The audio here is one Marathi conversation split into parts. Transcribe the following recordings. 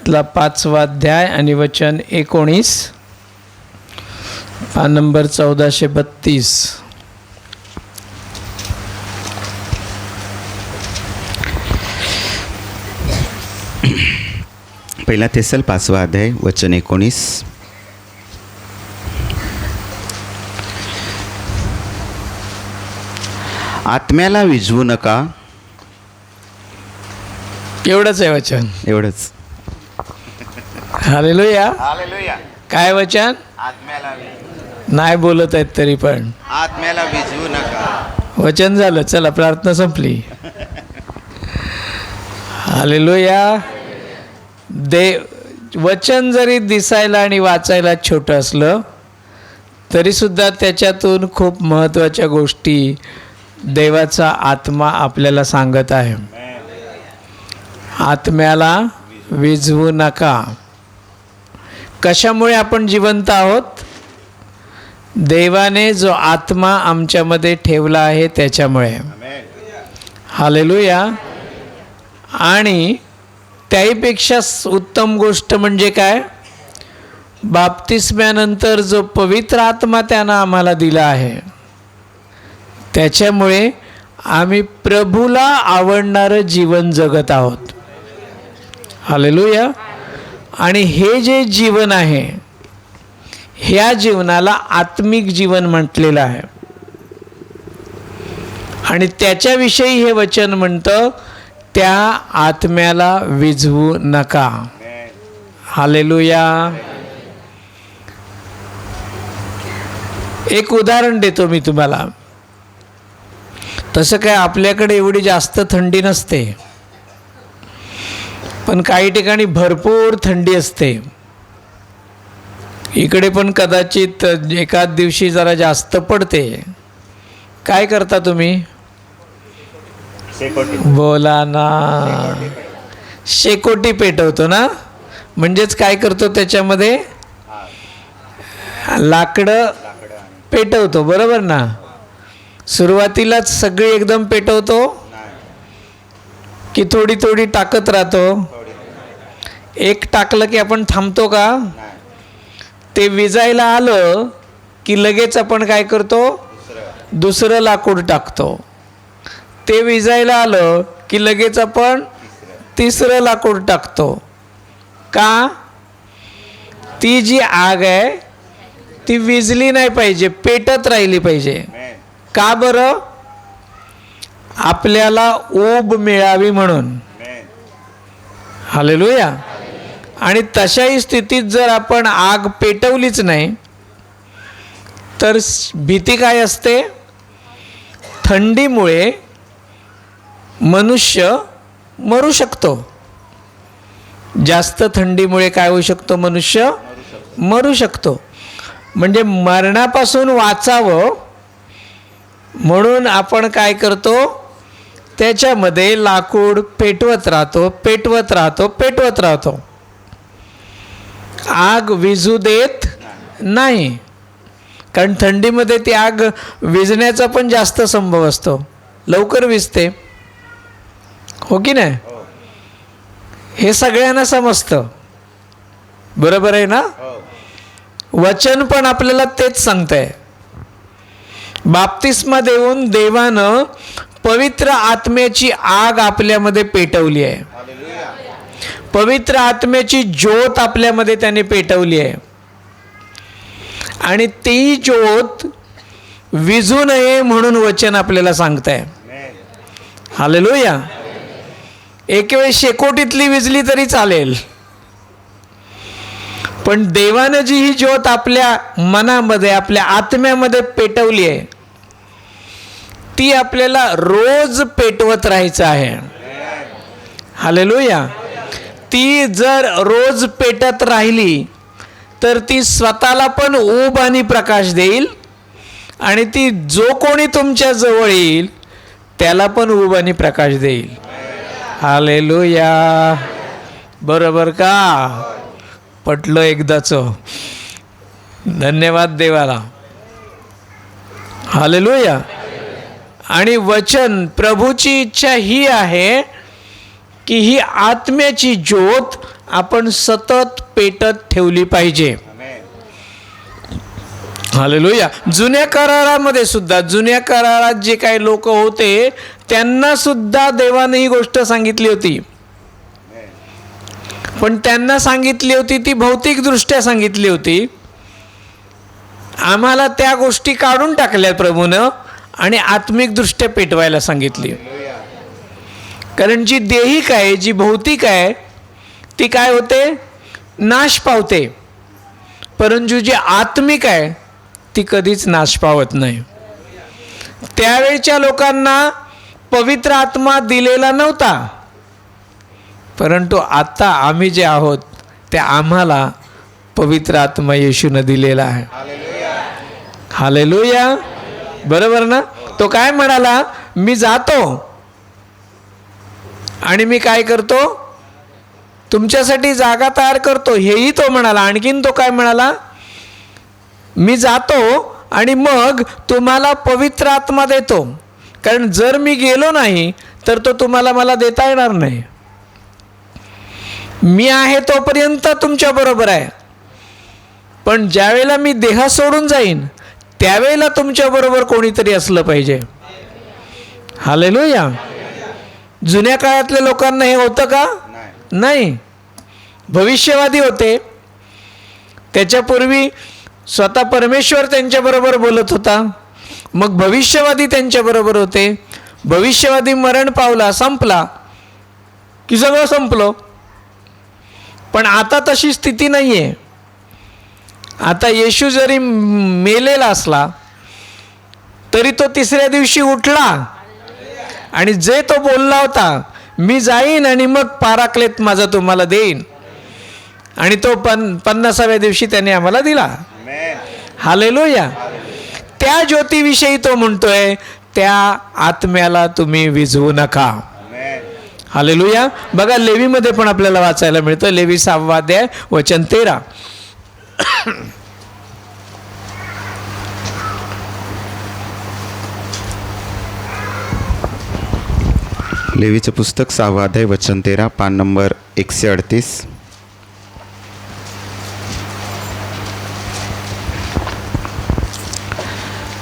गीतातला 5वा अध्याय आणि वचन 19, पान नंबर 1432. पहिला थेसल 5वा अध्याय वचन 19. आत्म्याला विझवू नका. एवढंच आहे वचन. एवढंच. हालेलुया. हालेलुया. काय वचन? आत्म्याला नाही बोलत आहेत तरी पण आत्म्याला विझवू नका. वचन झालं. चला प्रार्थना संपली. हालेलुया. वचन जरी दिसायला आणि वाचायला छोटं असलं तरीसुद्धा त्याच्यातून खूप महत्त्वाच्या गोष्टी देवाचा आत्मा आपल्याला सांगत आहे. आत्म्याला विझवू नका. कशामुळे आपण जिवंत आहोत? देवाने जो आत्मा आमच्यामध्ये ठेवला आहे त्याच्यामुळे. हालेलुया. आणि त्याहीपेक्षा उत्तम गोष्ट म्हणजे काय? बाप्तिस्म्यानंतर जो पवित्र आत्मा त्यानं आम्हाला दिला आहे त्याच्यामुळे आम्ही प्रभूला आवडणारं जीवन जगत आहोत. हालेलुया. आणि हे जे जीवन आहे ह्या जीवनाला आत्मिक जीवन म्हटलेलं आहे. आणि त्याच्याविषयी हे वचन म्हणतं, त्या आत्म्याला विझवू नका. हालेलुया. एक उदाहरण देतो मी तुम्हाला. तसं काय आपल्याकडे एवढी जास्त थंडी नसते, पण काही ठिकाणी भरपूर थंडी असते. इकडे पण कदाचित एकाच दिवशी जरा जास्त पडते. काय करता तुम्ही? बोला ना. शेकोटी पेटवतो ना. म्हणजेच काय करतो, त्याच्यामध्ये लाकडं पेटवतो. बरोबर ना. सुरुवातीलाच सगळी एकदम पेटवतो की थोडी थोडी टाकत राहतो? एक टाकलं की आपण थांबतो का? ते विजायला आलं की लगेच आपण काय करतो? दुसरं लाकूड टाकतो. ते विजायला आलं की लगेच आपण तिसरं लाकूड टाकतो. का? ती जी आग आहे ती विजली नाही पाहिजे, पेटत राहिली पाहिजे. का बरं? आपल्याला ऊब मिळावी म्हणून. हालेलुया. आणि तशाही स्थितीत जर आपण आग पेटवलीच नाही तर भीती काय असते? थंडीमुळे मनुष्य मरू शकतो. जास्त थंडीमुळे काय होऊ शकतो? मनुष्य मरू शकतो. म्हणजे मरणापासून वाचावं म्हणून आपण काय करतो? त्याच्यामध्ये लाकूड पेटवत राहतो, पेटवत राहतो, पेटवत राहतो. आग विझू देत नाही. कारण थंडीमध्ये ती आग विझण्याचा पण जास्त संभव असतो. लवकर विझते. हो की नाही? हे सगळ्यांना समजतं. बरोबर आहे ना? वचन पण आपल्याला तेच सांगतंय. बाप्तिस्मा देऊन देवानं पवित्र आत्म्याची आग आपल्यामध्ये पेटवली आहे. पवित्र आत्म्याची ज्योत आपल्यामध्ये त्याने पेटवली आहे. आणि ती ज्योत विझू नये म्हणून वचन आपल्याला सांगतंय. हालेलुया. एक वेळ शेकोटीतली विजली तरी चालेल, पण देवानं जी ही ज्योत आपल्या मनामध्ये, आपल्या आत्म्यामध्ये पेटवली आहे ती आपल्याला रोज पेटवत राहायचं आहे. हालेलुया. ती जर रोज पेटत राहिली तर ती स्वतःला पण ऊब आणि प्रकाश देईल आणि ती जो कोणी तुमच्या जवळ येईल त्याला पण ऊब आणि प्रकाश देईल. हालेलुया. बरोबर का? पटलं एकदाचं. धन्यवाद देवाला. हालेलुया. आणि वचन प्रभूची इच्छा ही आहे की ही आत्म्याची ज्योत आपण सतत पेटत ठेवली पाहिजे. हालेलुया. जुन्या करारामध्ये सुद्धा, जुन्या करारात जे काही लोक होते त्यांना सुद्धा देवाने ही गोष्ट सांगितली होती, पण त्यांना सांगितली होती ती भौतिकदृष्ट्या सांगितली होती. आम्हाला त्या गोष्टी काढून टाकल्या प्रभूनं आणि आत्मिकदृष्ट्या पेटवायला सांगितली. कारण जी देहिक आहे, जी भौतिक आहे, ती काय होते, नाश पावते. परंतु जी आत्मिक आहे ती कधीच नाश पावत नाही. त्यावेळच्या लोकांना पवित्र आत्मा दिलेला नव्हता, परंतु आता आम्ही जे आहोत ते आम्हाला पवित्र आत्मा येशूने दिलेला आहे. हालेलुया. बरोबर ना. तो काय म्हणाला, मी जातो आणि मी काय करतो, तुमच्यासाठी जागा तयार करतो, हेही तो म्हणाला. आणखीन तो काय म्हणाला, मी जातो आणि मग तुम्हाला पवित्र आत्मा देतो, कारण जर मी गेलो नाही तर तो तुम्हाला मला देता येणार नाही. मी आहे तोपर्यंत तुमच्या बरोबर आहे, पण ज्यावेळेला मी देह सोडून जाईन त्यावेळेला तुमच्या बरोबर कोणीतरी असलं पाहिजे. हालेलुया. जुन्या काळातल्या लोकांना हे होतं का, नाही. भविष्यवादी होते, त्याच्यापूर्वी स्वतः परमेश्वर त्यांच्याबरोबर बोलत होता, मग भविष्यवादी त्यांच्याबरोबर होते. भविष्यवादी मरण पावला, संपला की सगळं संपलं. पण आता तशी स्थिती नाही आहे. आता येशू जरी मेलेला असला तरी तो तिसऱ्या दिवशी उठला आणि जे तो बोलला होता, मी जाईन आणि मग पाराक्लेत माझा तुम्हाला देईन, आणि तो 50व्या दिवशी त्याने आम्हाला दिला. हालेलुया. त्या ज्योतीविषयी तो म्हणतोय, त्या आत्म्याला तुम्ही विझवू नका. हालेलुया. बघा लेवीमध्ये पण आपल्याला वाचायला मिळतं. लेवी 6वा अध्याय वचन 13. लेवीचं पुस्तक 6वा अध्याय वचन 13, पान नंबर 138.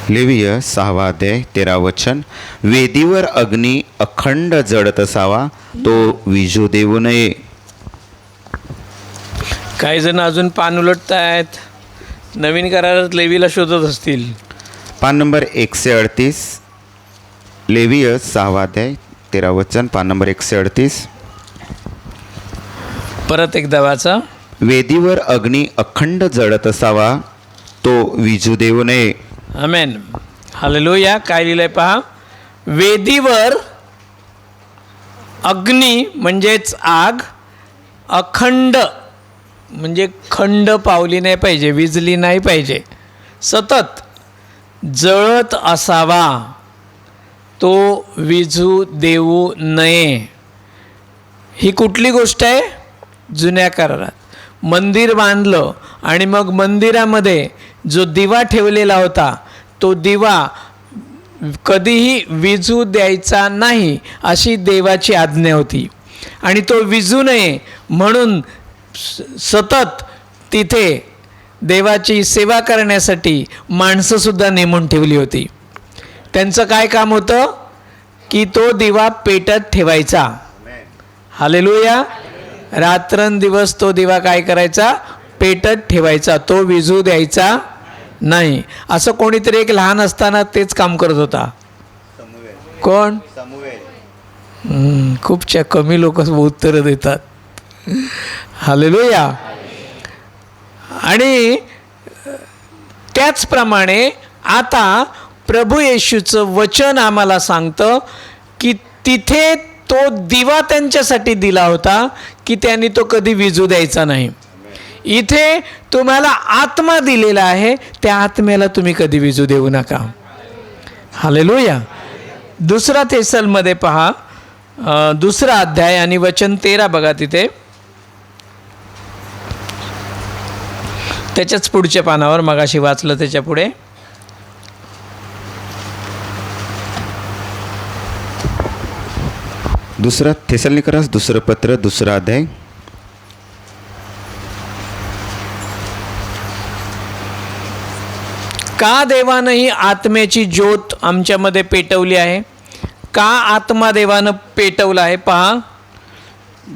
लेवीय 6वा अध्याय 13 वचन, वेदीवर अग्नी अखंड जळत असावा, तो विजू देऊ नये. काही जण अजून पान उलटतायत, नवीन करारात लेवीला शोधत असतील. पान नंबर 138, लेवीय 6वा अध्याय 13 वचन, पान नंबर 138. परत एकदा वाचा. वेदीवर अग्नी अखंड जळत असावा, तो विजू देऊ नये. आमेन. हालेलुया. काय लिहिलंय पहा, वेदीवर अग्नी म्हणजेच आग, अखंड म्हणजे खंड पावली नाही पाहिजे, विजली नाही पाहिजे, सतत जळत असावा, तो विझू देऊ नये. ही कुठली गोष्ट आहे, जुन्या करारात मंदिर बांधलं आणि मग मंदिरामध्ये जो दिवा ठेवलेला होता तो दिवा कधीही विझू द्यायचा नाही अशी देवाची आज्ञा होती, आणि तो विझू नये म्हणून सतत तिथे देवाची सेवा करण्यासाठी माणसंसुद्धा नेमून ठेवली होती. त्यांचं काय काम होतं की तो दिवा पेटत ठेवायचा. हालेलुया. रात्रंदिवस तो दिवा काय करायचा, पेटत ठेवायचा, तो विझू द्यायचा नाही. असं कोणीतरी एक लहान असताना तेच काम करत होता. कोण? खूप कमी लोक उत्तरं देतात. हालेलुया. आणि त्याचप्रमाणे आता प्रभू येशूचं वचन आम्हाला सांगतं की तिथे तो दिवा त्यांच्यासाठी दिला होता की त्यांनी तो कधी विझू द्यायचा नाही. इथे तुम्हाला आत्मा दिलेला आहे, त्या आत्म्याला तुम्ही कधी विझू देऊ नका. हालेलुया. 2 थेसलमध्ये पहा, 2रा अध्याय आणि वचन 13 बघा तिथे. त्याच्याच पुढच्या पानावर मगाशी वाचलं त्याच्या पुढे. दुसरा थेसलोनिकरास 2 पत्र 2 अध्याय का देवानं ही आत्म्याची ज्योत आमच्यामध्ये पेटवली आहे? का आत्मा देवानं पेटवला आहे? पहा,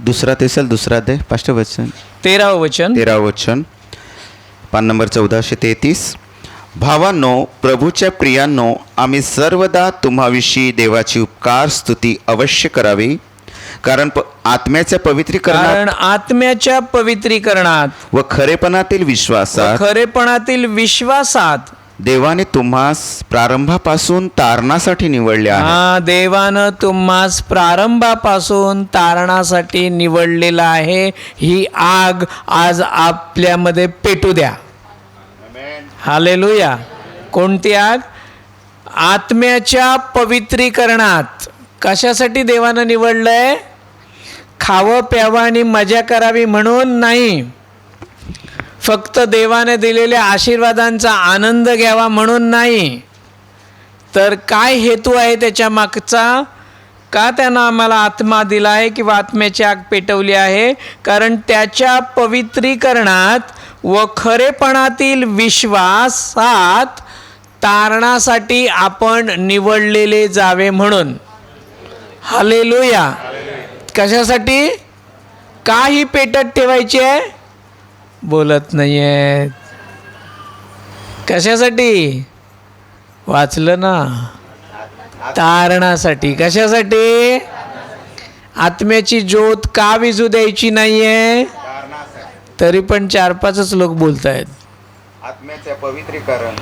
2 तेसल 2 अध्याय 5 वचन 13व वचन. 13 वचन, पान नंबर 1433. भावांनो, प्रभूच्या प्रियांनो, आम्ही सर्वदा तुम्हाविषयी देवाची उपकार स्तुती अवश्य करावी, कारण आत्म्याच्या पवित्रीकरणात कारण आत्म्याच्या पवित्रीकरणात व खरेपणातील विश्वासात खरेपणातील विश्वासात देवाने तुम्हास प्रारंभापासून तारणासाठी निवडले आहे. हा, देवानं तुम्हास प्रारंभापासून तारणासाठी निवडलेला आहे. ही आग आज आपल्यामध्ये पेटू द्या. हालेलुया. कोणती आग? आत्म्याच्या पवित्रीकरणात. कशासाठी देवानं निवडलंय? खावं प्यावं आणि मजा करावी म्हणून नाही, फक्त देवाने दिलेल्या आशीर्वादांचा आनंद घ्यावा म्हणून नाही, तर काय हेतू आहे त्याच्या मागचा? का त्यानं आम्हाला आत्मा दिला आहे किंवा आत्म्याची आग पेटवली आहे? कारण त्याच्या पवित्रीकरणात व खरेपणातील विश्वासात तारणासाठी आपण निवडलेले जावे म्हणून. हालेलुया. कशासाठी? काही पेटत ठेवायची आहे? बोलत नाही आहेत. कशासाठी? वाचलं ना, तारणासाठी. कशासाठी? आत्म्याची ज्योत का विझू द्यायची नाहीये? तरी पण 4-5च लोक बोलत आहेत. आत्म्याच्या पवित्रीकरण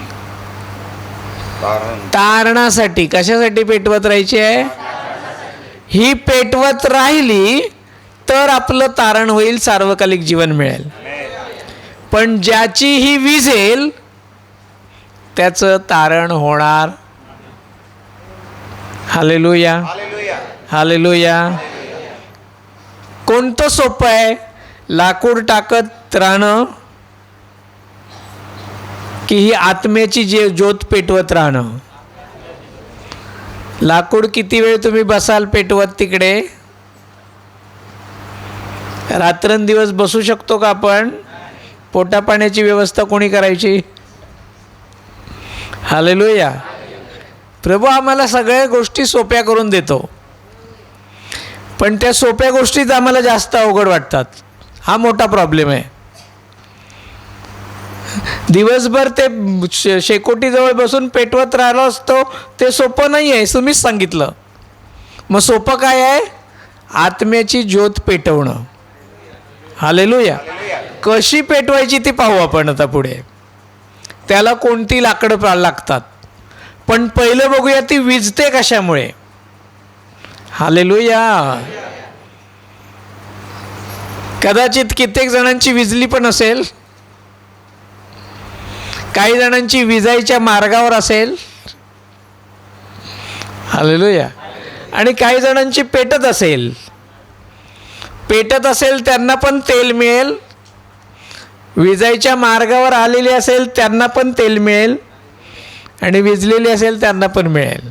तारणासाठी. कशासाठी पेटवत राहायची आहे? ही पेटवत राहिली तर आपलं तारण होईल, सार्वकालिक जीवन मिळेल. पण ज्याची ही विझेल त्याचं तारण होणार. हालेलुया. हालेलुया. कोणतं सोपं आहे? लाकूड टाकत राहणं की ही आत्म्याची जे ज्योत पेटवत राहणं? लाकूड किती वेळ तुम्ही बसाल पेटवत तिकडे? रात्रंदिवस बसू शकतो का आपण? पोटापाण्याची व्यवस्था कोणी करायची? हालेलुया. प्रभू आम्हाला सगळ्या गोष्टी सोप्या करून देतो, पण त्या सोप्या गोष्टीच आम्हाला जास्त अवघड वाटतात. हा मोठा प्रॉब्लेम आहे. दिवसभर ते शेकोटीजवळ बसून पेटवत राहिलो असतो, ते सोपं नाही आहे, तुम्हीच सांगितलं. मग सोपं काय आहे? आत्म्याची ज्योत पेटवणं. हालेलुया. कशी पेटवायची ती पाहू आपण आता पुढे. त्याला कोणती लाकडं लागतात, पण पहिलं बघूया ती विझते कशामुळे. हालेलुया. कदाचित कित्येक जणांची विजली पण असेल, काही जणांची विजायच्या मार्गावर असेल. हालेलुया. आणि काही जणांची पेटत असेल. पेटत असेल त्यांना पण तेल मिळेल, विजायच्या मार्गावर आलेली असेल त्यांना पण तेल मिळेल, आणि विजलेली असेल त्यांना पण मिळेल.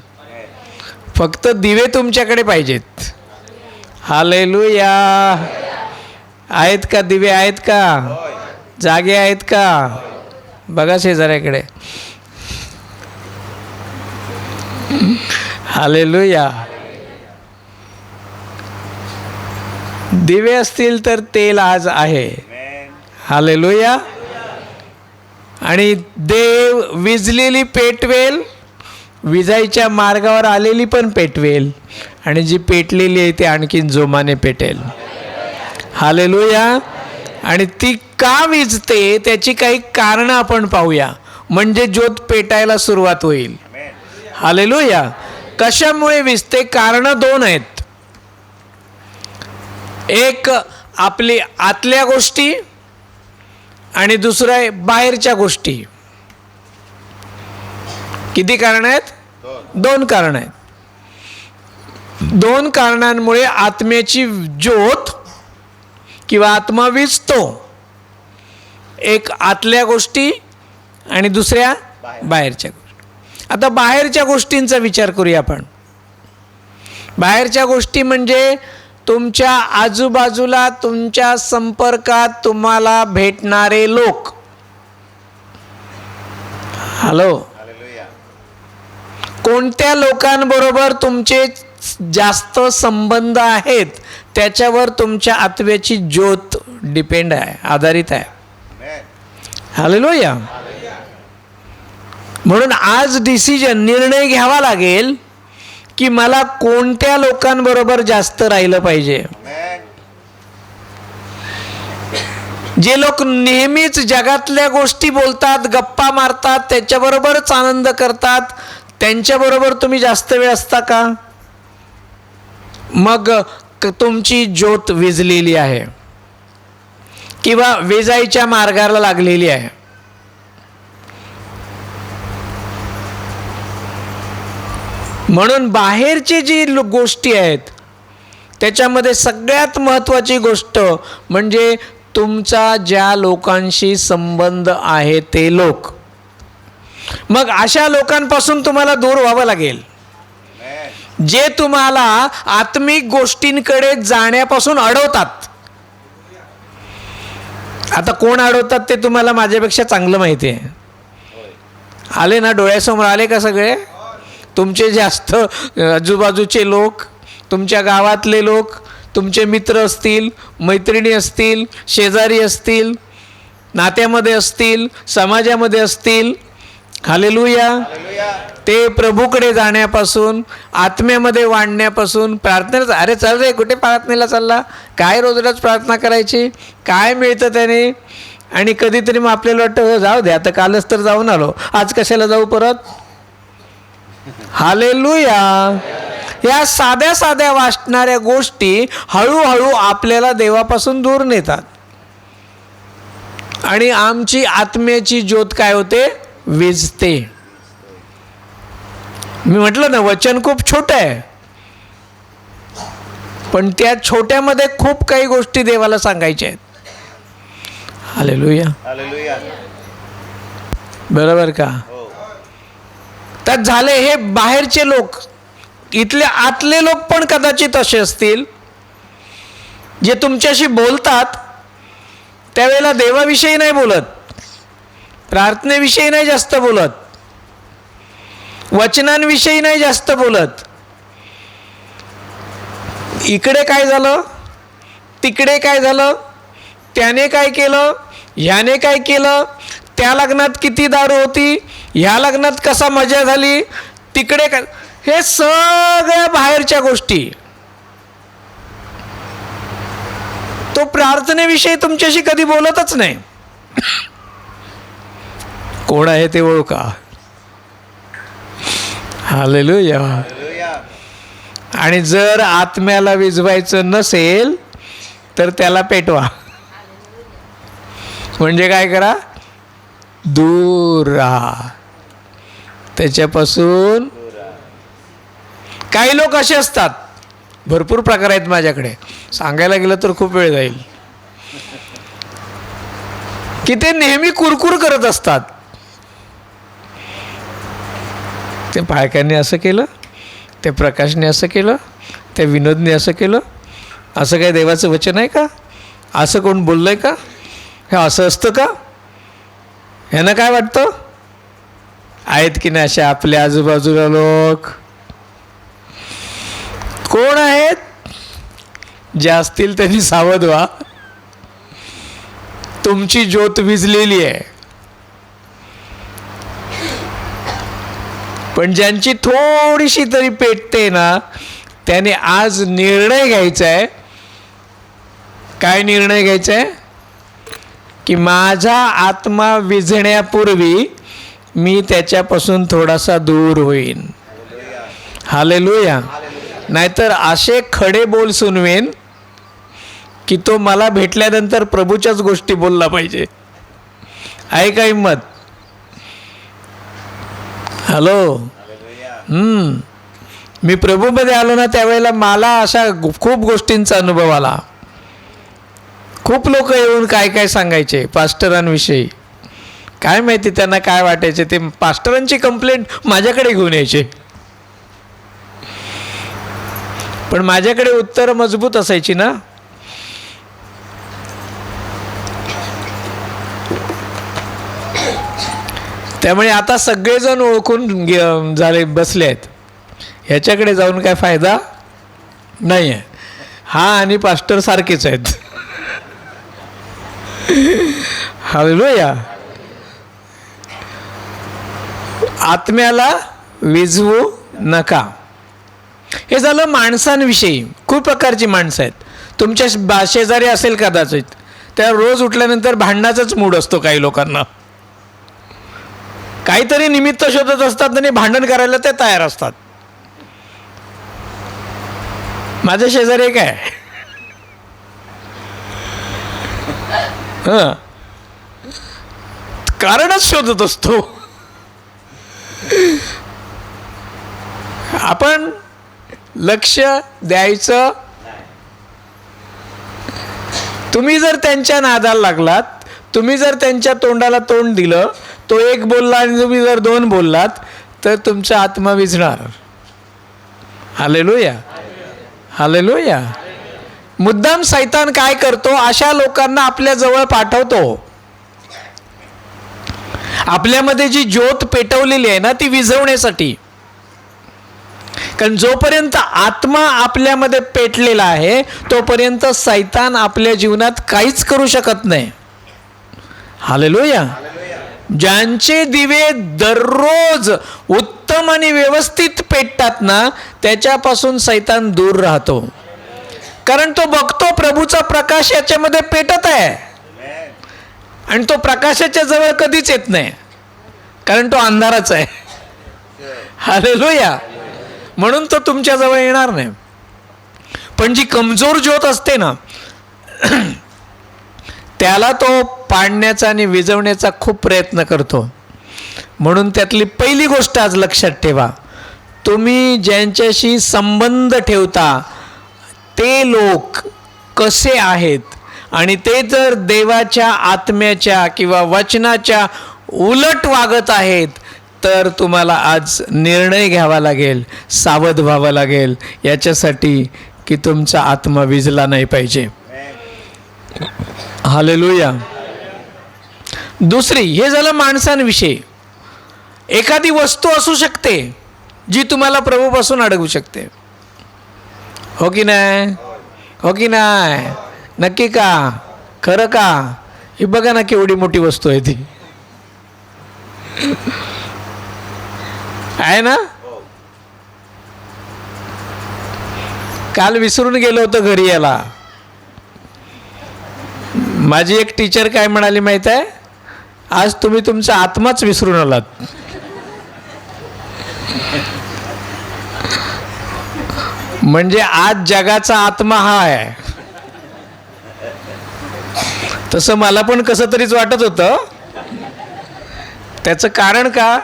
फक्त दिवे तुमच्याकडे पाहिजेत. हालेलुया. आहेत का दिवे? आहेत का? जागे आहेत का? बघा शेजाऱ्याकडे. हालेलुया. दिवे असतील तर तेल आज आहे. हालेलुया. आणि देव विजलेली पेटवेल, विजायच्या मार्गावर आलेली पण पेटवेल, आणि जी पेटलेली आहे ती आणखीन जोमाने पेटेल. हालेलुया. आणि ती का विजते त्याची काही कारणं आपण पाहूया, म्हणजे ज्योत पेटायला सुरुवात होईल. हालेलुया. कशामुळे विजते? कारणं 2 आहेत. एक आपली आतल्या गोष्टी आणि दुसरं आहे बाहेरच्या गोष्टी. किती कारण आहेत? 2 कारण आहेत. 2 कारणांमुळे आत्म्याची ज्योत किंवा आत्मा विजतो. एक आतल्या गोष्टी आणि दुसऱ्या बाहेरच्या गोष्टी. आता बाहेरच्या गोष्टींचा विचार करूया आपण. बाहेरच्या गोष्टी म्हणजे तुमच्या आजूबाजूला, तुमच्या संपर्कात तुम्हाला भेटणारे लोक. हॅलो, कोणत्या लोकांबरोबर तुमचे जास्त संबंध आहेत त्याच्यावर तुमच्या आत्म्याची ज्योत डिपेंड आहे, आधारित आहे. हालेलुया. म्हणून आज निर्णय घ्यावा लागेल की मला कोणत्या लोकांबरोबर जास्त राहिलं पाहिजे. जे लोक नेहमीच जगातल्या गोष्टी बोलतात, गप्पा मारतात, त्याच्याबरोबरच आनंद करतात, त्यांच्याबरोबर तुम्ही जास्त वेळ असता का? मग तुमची ज्योत विझलेली आहे किंवा विजायच्या मार्गाला लागलेली आहे. म्हणून बाहेरची जी गोष्टी आहेत त्याच्यामध्ये सगळ्यात महत्त्वाची गोष्ट म्हणजे तुमचा ज्या लोकांशी संबंध आहे ते लोक. मग अशा लोकांपासून तुम्हाला दूर व्हावं लागेल जे तुम्हाला आत्मिक गोष्टींकडे जाण्यापासून अडवतात. आता कोण अडवतात ते तुम्हाला माझ्यापेक्षा चांगलं माहिती आहे. आले ना, डोळ्यासमोर आले का सगळे? तुमचे जास्त आजूबाजूचे लोक, तुमच्या गावातले लोक, तुमचे मित्र असतील, मैत्रिणी असतील, शेजारी असतील, नात्यामध्ये असतील, समाजामध्ये असतील. हालेलुया. ते प्रभूकडे जाण्यापासून, आत्म्यामध्ये वाढण्यापासून, प्रार्थनेला, अरे चल रे, कुठे प्रार्थनेला चालला, काय रोज रोज प्रार्थना करायची, काय मिळतं त्याने? आणि कधीतरी मग आपल्याला वाटतं जाऊ दे, आता कालच तर जाऊन आलो, आज कशाला जाऊ परत? हालेलुया. या साध्या साध्या वाटणाऱ्या गोष्टी हळूहळू आपल्याला देवापासून दूर नेतात आणि आमची आत्म्याची ज्योत काय होते? विझते. मी म्हटलं ना, वचन खूप छोटं आहे, पण त्या छोट्यामध्ये खूप काही गोष्टी देवाला सांगायच्या आहेत. हालेलुया. बरोबर का? त्यात झाले हे बाहेरचे लोक, इथले आतले लोक पण कदाचित असे असतील जे तुमच्याशी बोलतात त्यावेळेला देवाविषयी नाही बोलत, प्रार्थनेविषयी नाही जास्त बोलत, वचनांविषयी नाही जास्त बोलत. इकडे काय झालं, तिकडे काय झालं, त्याने काय केलं, ह्याने काय केलं, त्या लग्नात किती दारू होती, ह्या लग्नात कसा मजा झाली, तिकडे काय, हे सगळ्या बाहेरच्या गोष्टी. तो प्रार्थनेविषयी तुमच्याशी कधी बोलतच नाही. कोण आहे ते ओळखा. हालेलुया. आणि जर आत्म्याला विझवायचं नसेल तर त्याला पेटवा. म्हणजे काय करा? दूर राहा त्याच्यापासून. काही लोक असे असतात, भरपूर प्रकार आहेत माझ्याकडे, सांगायला गेलं तर खूप वेळ जाईल, की ते नेहमी कुरकुर करत असतात. ते पायकांनी असं केलं, ते प्रकाशने असं केलं, त्या विनोदने असं केलं, असं काय देवाचं वचन आहे का? असं कोण बोललंय का? हे असं असतं का? ह्यांना काय वाटतं? आहेत की नाही अशा आपल्या आजूबाजूला लोक? कोण आहेत? जे असतील त्यांनी सावध व्हा. तुमची ज्योत विझलेली आहे. पण ज्यांची थोडीशी तरी पेटते ना, त्याने आज निर्णय घ्यायचा आहे. काय निर्णय घ्यायचा आहे? की माझा आत्मा विझण्यापूर्वी मी त्याच्यापासून थोडासा दूर होईन. हालेलुया. नाहीतर असे खडे बोल सुनवेन की तो मला भेटल्यानंतर प्रभूच्याच गोष्टी बोलला पाहिजे. आहे का हिंमत? हॅलो. मी प्रभूमध्ये आलो ना त्यावेळेला मला अशा खूप गोष्टींचा अनुभव आला. खूप लोक येऊन काय काय सांगायचे पास्टरांविषयी. काय माहिती त्यांना काय वाटायचे, ते पास्टरांची कंप्लेंट माझ्याकडे घेऊन यायचे. पण माझ्याकडे उत्तर मजबूत असायची ना. त्यामुळे आता सगळेजण ओळखून झाले बसले आहेत. ह्याच्याकडे जाऊन काय फायदा नाही आहे. हा आणि पास्टर सारखेच आहेत. हालेलुया. आत्म्याला विझवू नका. हे झालं माणसांविषयी. खूप प्रकारची माणसं आहेत. तुमच्या शेजारी असेल कदाचित, त्या रोज उठल्यानंतर भांडणाचाच मूड असतो काही लोकांना. काहीतरी निमित्त शोधत असतात आणि भांडण करायला ते तयार असतात. माझ्या शेजारी एक आहे, कारणच शोधत असतो. आपण लक्ष द्यायचं. तुम्ही जर त्यांच्या नादाला लागलात, तुम्ही जर त्यांच्या तोंडाला तोंड दिलं, तो एक बोलला आणि तुम्ही जर दोन बोललात, तर तुमचा आत्मा विझणार. Hallelujah, hallelujah. मुद्दाम सैतान काय करतो, अशा लोकांना आपल्या जवळ पाठवतो. आपल्यामध्ये जी ज्योत पेटवलेली आहे ना, ती विझवण्यासाठी. कारण जोपर्यंत आत्मा आपल्यामध्ये पेटलेला आहे, तोपर्यंत सैतान आपल्या जीवनात काहीच करू शकत नाही. हालेलुया. ज्यांचे दिवे दररोज उत्तम आणि व्यवस्थित पेटतात ना, त्याच्यापासून सैतान दूर राहतो. कारण तो बघतो प्रभूचा प्रकाश याच्यामध्ये पेटत आहे, आणि तो प्रकाशाच्या जवळ कधीच येत नाही, कारण तो अंधाराच आहे. हालेलुया. म्हणून तो तुमच्या जवळ येणार नाही. पण जी कमजोर ज्योत असते ना, त्याला तो पाडण्याचा आणि विझवण्याचा खूप प्रयत्न करतो. म्हणून त्यातली पहिली गोष्ट आज लक्षात ठेवा, तुम्ही ज्यांच्याशी संबंध ठेवता ते लोक कसे आहेत, आणि ते जर देवाच्या आत्म्याच्या किंवा वचनाच्या उलट वागत आहेत, तर तुम्हाला आज निर्णय घ्यावा लागेल, सावध व्हावं लागेल, याच्यासाठी की तुमचा आत्मा विझला नाही पाहिजे. हालेलुया. दुसरी, हे झालं माणसांविषयी. एखादी वस्तू असू शकते जी तुम्हाला प्रभूपासून अडवू शकते. हो की नाही? हो की नाही? नक्की का? खरं का? ही बघा ना केवढी मोठी वस्तू आहे ती, आहे ना. काल विसरून गेलो होतो घरी याला. माझी एक टीचर काय म्हणाली माहित आहे, आज तुम्ही तुमचा आत्माच विसरून आलात. म्हणजे आज जगाचा आत्मा हा आहे. तसं मला पण कसं तरीच वाटत होतं. त्याचं कारण का,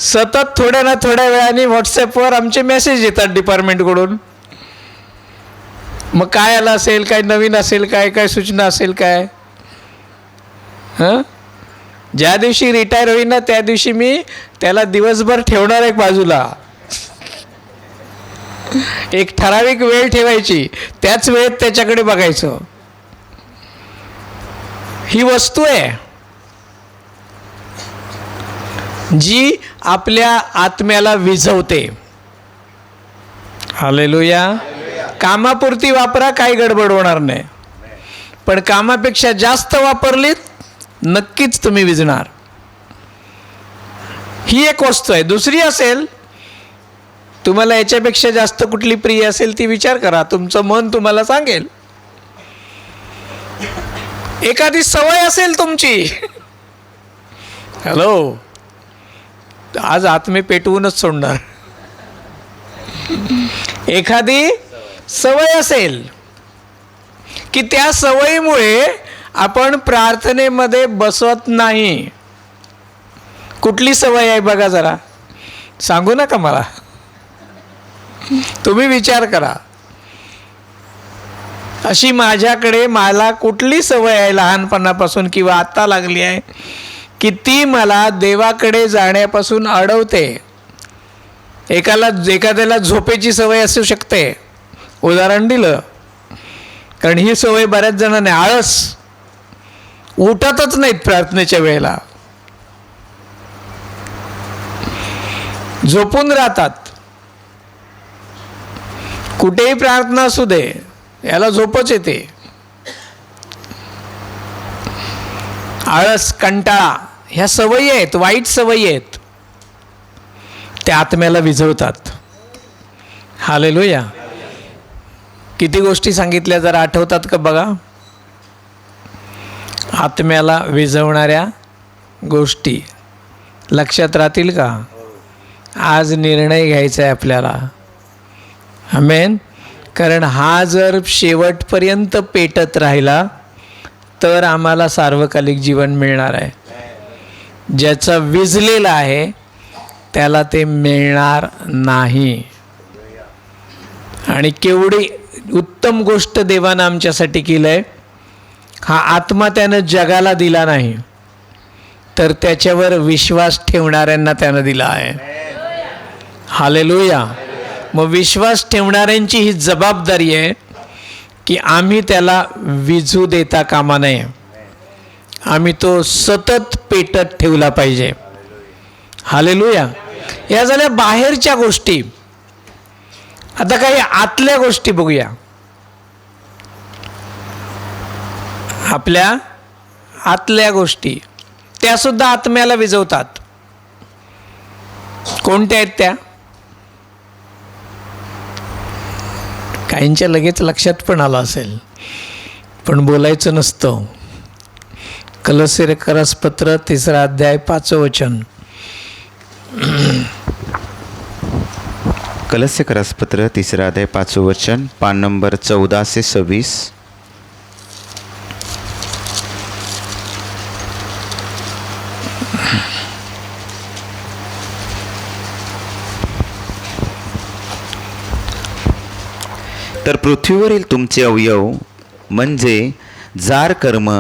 सतत थोड्या ना थोड्या वेळाने व्हॉट्सॲपवर आमचे मेसेज येतात डिपार्टमेंटकडून. मग काय आलं असेल, काय नवीन असेल, काय काय सूचना असेल काय. ज्या दिवशी रिटायर होईल ना, त्या दिवशी मी त्याला दिवसभर ठेवणार एक बाजूला. एक ठराविक वेळ ठेवायची, त्याच वेळेत त्याच्याकडे बघायचं. ही वस्तू आहे जी आपल्या आत्म्याला विझवते. हालेलुया. कामापुरती वापरा, काही गडबड होणार नाही. पण कामापेक्षा जास्त वापरलीत नक्कीच तुम्ही विझणार. ही एक वस्तू आहे. दुसरी असेल, तुम्हाला याच्यापेक्षा जास्त कुठली प्रिय असेल ती विचार करा, तुमचं मन तुम्हाला सांगेल. एखादी सवय असेल तुमची. हॅलो, आज आत्मे पेटवूनच सोडणार. एखादी सवय असेल की त्या सवयीमुळे आपण प्रार्थनेमध्ये बसत नाही. कुठली सवय आहे बघा जरा, सांगू नका मला, तुम्ही विचार करा. अशी माझ्याकडे मला कुठली सवय आहे लहानपणापासून किंवा आत्ता लागली आहे की ती मला देवाकडे जाण्यापासून अडवते. एखाद्याला झोपेची सवय असू शकते, उदाहरण दिलं. कारण ही सवय बऱ्याच जणांना, आळस, उठतच नाहीत प्रार्थनेच्या वेळेला. झोपून राहतात. कुठेही प्रार्थना असू दे, याला झोपच येते. आळस, कंटाळा ह्या सवयी आहेत, वाईट सवयी आहेत, त्या आत्म्याला विझवतात. हालेलुया. किती गोष्टी सांगितल्या जरा आठवतात का बघा? आत्म्याला विझवणाऱ्या गोष्टी लक्षात राहतील का? आज निर्णय घ्यायचा आहे आपल्याला. आमेन. कारण हा जर शेवटपर्यंत पेटत राहिला तर आम्हाला सार्वकालिक जीवन मिळणार आहे. ज्याचा विझलेला आहे त्याला ते मिळणार नाही. आणि केवढी उत्तम गोष्ट देवानं आमच्यासाठी केलं आहे. हा आत्मा त्यानं जगाला दिला नाही, तर त्याच्यावर विश्वास ठेवणाऱ्यांना त्यानं दिला आहे. हालेलुया. मग विश्वास ठेवणाऱ्यांची ही जबाबदारी आहे की आम्ही त्याला विझू देता कामा नये. आम्ही तो सतत पेटत ठेवला पाहिजे. हालेलुया. या झाल्या बाहेरच्या गोष्टी. आता काही आतल्या गोष्टी बघूया. आपल्या आतल्या गोष्टी त्या सुद्धा आत्म्याला विझवतात. कोणत्या आहेत त्या? काहींच्या लगेच लक्षात पण आलं असेल, पण बोलायचं नसतं. कलोस्सीकर पत्र 3 अध्याय 5 वचन. कलोस्सीकर पत्र 3 अध्याय 5 वचन, पान नंबर 14 से 26. तर पृथ्वीवरील तुमचे अवयव म्हणजे जार कर्म,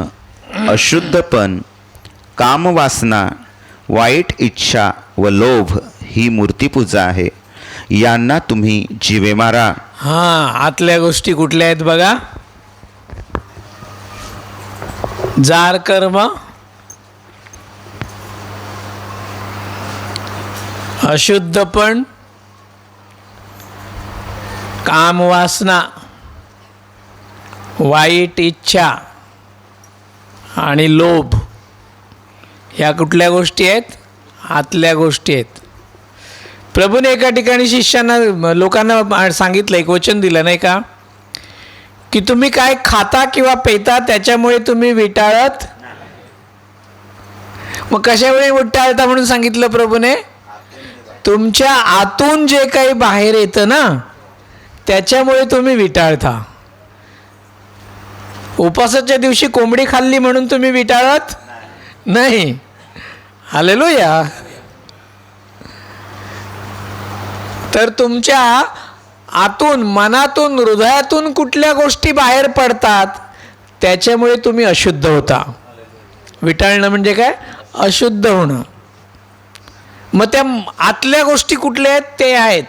अशुद्धपण, कामवासना, वाईट इच्छा व लोभ ही मूर्तीपूजा आहे. यांना तुम्ही जीवे मारा. हां, आतल्या गोष्टी कुठल्या आहेत बघा? जार कर्म, अशुद्धपण, कामवासना, वाईट इच्छा आणि लोभ ह्या कुठल्या गोष्टी आहेत? आतल्या गोष्टी आहेत. प्रभूने एका ठिकाणी शिष्यांना, लोकांना सांगितलं, एक वचन दिलं नाही का, की तुम्ही काय खाता किंवा पेता त्याच्यामुळे तुम्ही विटाळत. मग कशामुळे विटाळता म्हणून सांगितलं प्रभूने? तुमच्या आतून जे काही बाहेर येतं ना, त्याच्यामुळे तुम्ही विटाळता. उपासाच्या दिवशी कोंबडी खाल्ली म्हणून तुम्ही विटाळत नाही. हालेलुया. तर तुमच्या आतून, मनातून, हृदयातून कुठल्या गोष्टी बाहेर पडतात त्याच्यामुळे तुम्ही अशुद्ध होता. विटाळणं म्हणजे काय? अशुद्ध होणं. मग त्या आतल्या गोष्टी कुठल्या आहेत? ते आहेत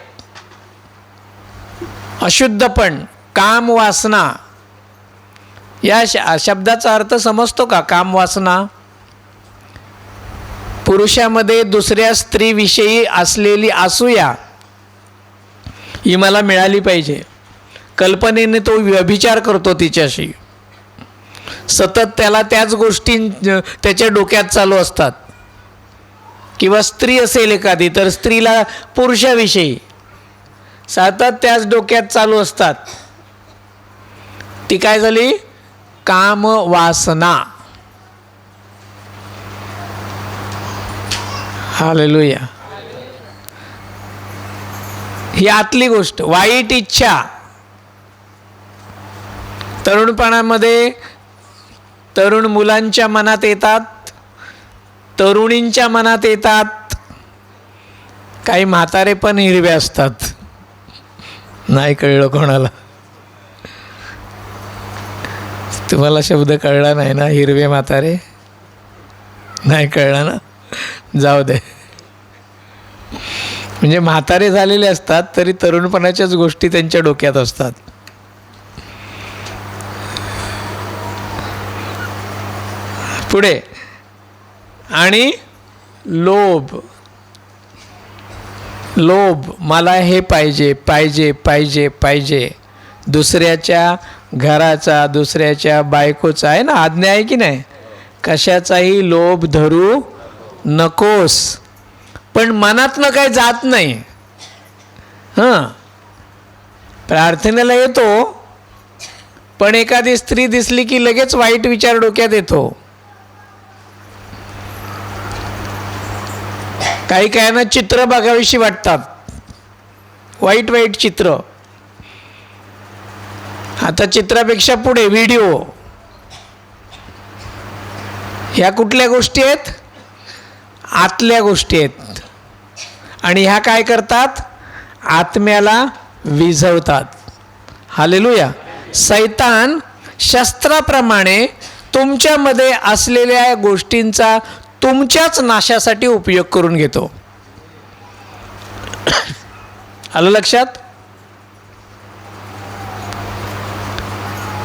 अशुद्धपण, काम वासना. या शब्दाचा अर्थ समजतो का? काम वासना पुरुषामध्ये दुसऱ्या स्त्रीविषयी असलेली असूया ही मला मिळाली पाहिजे. कल्पनेने तो व्यभिचार करतो तिच्याशी. सतत त्याला त्याच गोष्टी त्याच्या डोक्यात चालू असतात. किंवा स्त्री असेल एखादी, तर स्त्रीला पुरुषाविषयी सतत त्याच डोक्यात चालू असतात. ती काय झाली? काम वासना. हालेलुया. ही आतली गोष्ट. वाईट इच्छा तरुणपणामध्ये तरुण मुलांच्या मनात येतात, तरुणींच्या मनात येतात. काही म्हातारे पण हिरवे असतात. नाही कळलं कोणाला? तुम्हाला शब्द कळला नाही ना? हिरवे म्हातारे नाही कळला ना? जाऊ दे. म्हणजे म्हातारे झालेले असतात तरी तरुणपणाच्याच गोष्टी त्यांच्या डोक्यात असतात. पुढे. आणि लोभ. लोभ, मला हे पाहिजे पाहिजे पाहिजे पाहिजे, दुसऱ्याच्या घराचा, दुसऱ्याच्या बायकोचा, आहे ना आज्ञा आहे की नाही, कशाचाही लोभ धरू नकोस. पण मनातनं काही जात नाही. प्रार्थनेला येतो, पण एखादी स्त्री दिसली की लगेच वाईट विचार डोक्यात येतो. काही काहींना चित्र बघावीशी वाटतात, वाईट वाईट चित्र. आता चित्रापेक्षा पुढे व्हिडिओ. ह्या कुठल्या गोष्टी आहेत? आतल्या गोष्टी आहेत. आणि ह्या काय करतात? आत्म्याला विझवतात. हालेलुया. सैतान शस्त्राप्रमाणे तुमच्यामध्ये असलेल्या गोष्टींचा तुमच्याच नाशासाठी उपयोग करून घेतो. आलं लक्षात?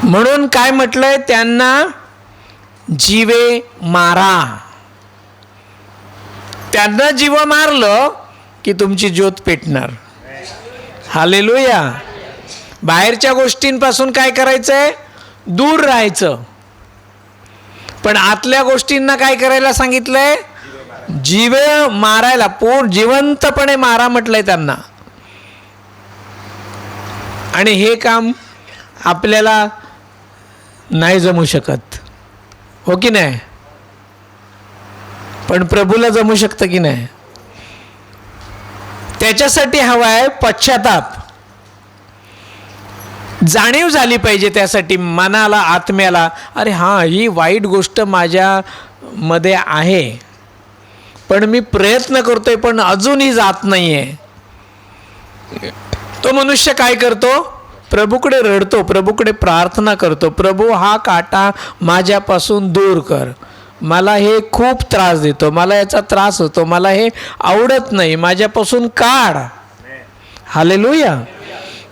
म्हणून काय म्हटलंय? त्यांना जीवे मारा. त्यांना जीव मारलं की तुमची ज्योत पेटणार. हालेलुया. बाहेरच्या गोष्टींपासून काय करायचंय? दूर राहायचं. पण आतल्या गोष्टींना काय करायला सांगितलंय? जीवे मारायला, पूर्ण जिवंतपणे मारा म्हटलंय त्यांना. आणि हे काम आपल्याला नाही जमू शकत, हो की नाही? पण प्रभूला जमू शकतं की नाही? त्याच्यासाठी हवा आहे पश्चाताप. जाणीव झाली पाहिजे त्यासाठी मनाला, आत्म्याला, अरे हां, ही वाईट गोष्ट माझ्यामध्ये आहे, पण मी प्रयत्न करतोय पण अजूनही जात नाही आहे. तो मनुष्य काय करतो? प्रभूकडे रडतो, प्रभूकडे प्रार्थना करतो, प्रभू हा काटा माझ्यापासून दूर कर, मला हे खूप त्रास देतो, मला याचा त्रास होतो, मला हे आवडत नाही, माझ्यापासून काढ. हालेलुया.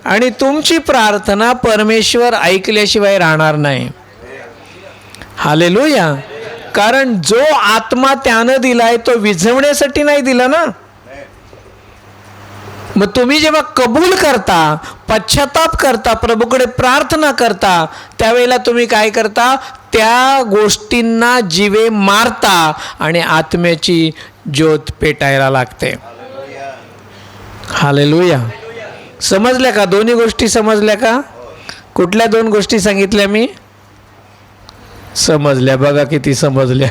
आणि तुमची प्रार्थना परमेश्वर ऐकल्याशिवाय राहणार नाही. हालेलुया. कारण जो आत्मा त्यानं दिलाय तो विझवण्यासाठी नाही दिला ना. मग तुम्ही जेव्हा कबूल करता, पश्चाताप करता, प्रभूकडे प्रार्थना करता, त्यावेळेला तुम्ही काय करता? त्या गोष्टींना जीवे मारता आणि आत्म्याची ज्योत पेटायला लागते. हालेलुया. समजल्या का? दोन्ही गोष्टी समजल्या का? कुठल्या दोन गोष्टी सांगितल्या मी? समजल्या. बघा किती समजल्या.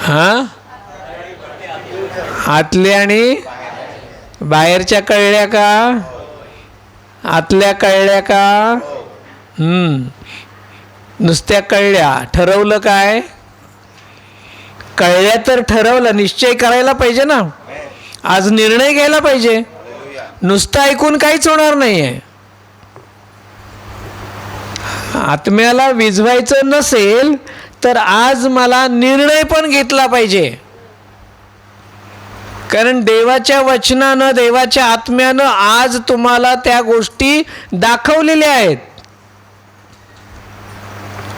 हां, आतल्या आणि बाहेरच्या कळल्या का? आतल्या कळल्या का? नुसत्या कळल्या. ठरवलं काय? कळल्या तर ठरवलं, निश्चय करायला पाहिजे ना. आज निर्णय घ्यायला पाहिजे. नुसतं ऐकून काहीच होणार नाहीये. आत्म्याला विझवायचं नसेल तर आज मला निर्णय पण घेतला पाहिजे. कारण देवाच्या वचनानं, देवाच्या आत्म्यानं आज तुम्हाला त्या गोष्टी दाखवलेल्या आहेत.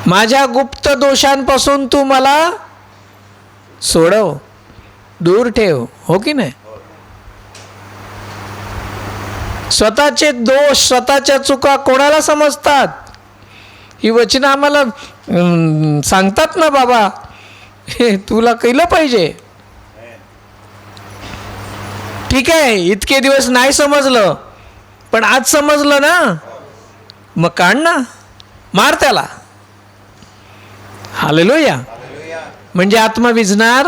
माझ्या गुप्त दोषांपासून तू मला सोडव, दूर ठेव, हो की नाही? स्वतःचे दोष, स्वतःच्या चुका कोणाला समजतात? ही वचनं आम्हाला सांगतात ना, बाबा हे तुला केलं पाहिजे. ठीक आहे, इतके दिवस नाही समजलं, पण आज समजलं ना, मग काढ ना, मार त्याला. हालेलुया. म्हणजे आत्मा विझणार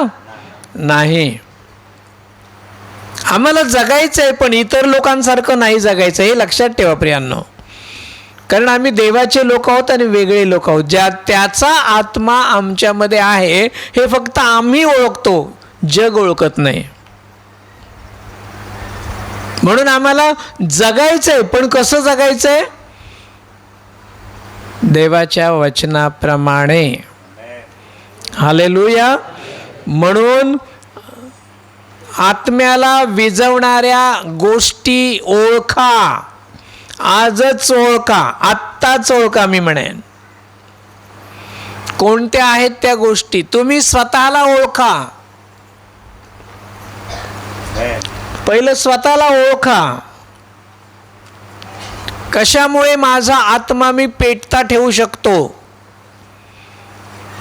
नाही. आम्हाला जगायचं आहे, पण इतर लोकांसारखं नाही जगायचं, हे लक्षात ठेवा प्रियांनो. कारण आम्ही देवाचे लोक आहोत आणि वेगळे लोक आहोत. त्याचा आत्मा आमच्यामध्ये आहे हे फक्त आम्ही ओळखतो, जग ओळखत नाही. म्हणून आम्हाला जगायचंय, पण कसं जगायचंय? देवाच्या वचनाप्रमाणे. हालेलुया. म्हणून आत्म्याला विझवणाऱ्या गोष्टी ओळखा. आजच ओळखा, आत्ताच ओळखा. मी म्हणेन कोणत्या आहेत त्या गोष्टी तुम्ही स्वतःला ओळखा. पहिलं स्वतःला ओळखा. कशामुळे माझा आत्मा मी पेटता ठेवू शकतो?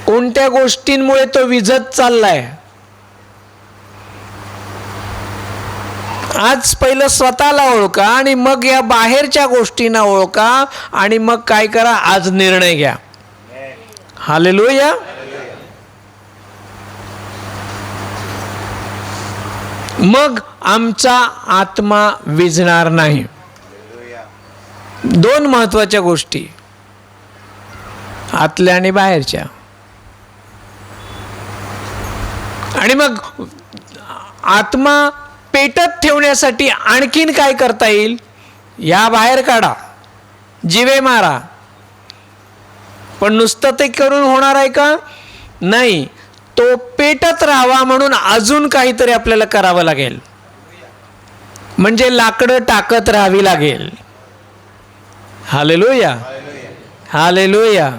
कोणत्या गोष्टींमुळे तो विझत चाललाय? आज पहिलं स्वतःला ओळखा आणि मग या बाहेरच्या गोष्टींना ओळखा आणि मग काय करा? आज निर्णय घ्या. हालेलुया. मग आमचा आत्मा विझणार नाही. दोन महत्त्वाच्या गोष्टी, आतल्या आणि बाहेरच्या. आणि मग आत्मा पेटत ठेवण्यासाठी आणखीन काय करता येईल? या बाहेर काढा, जिवे मारा. पण नुसतं ते करून होणार आहे का? नाही. तो पेटत राहावा म्हणून अजून काहीतरी आपल्याला करावं लागेल. म्हणजे लाकडं टाकत राहावी लागेल. Hallelujah, hallelujah.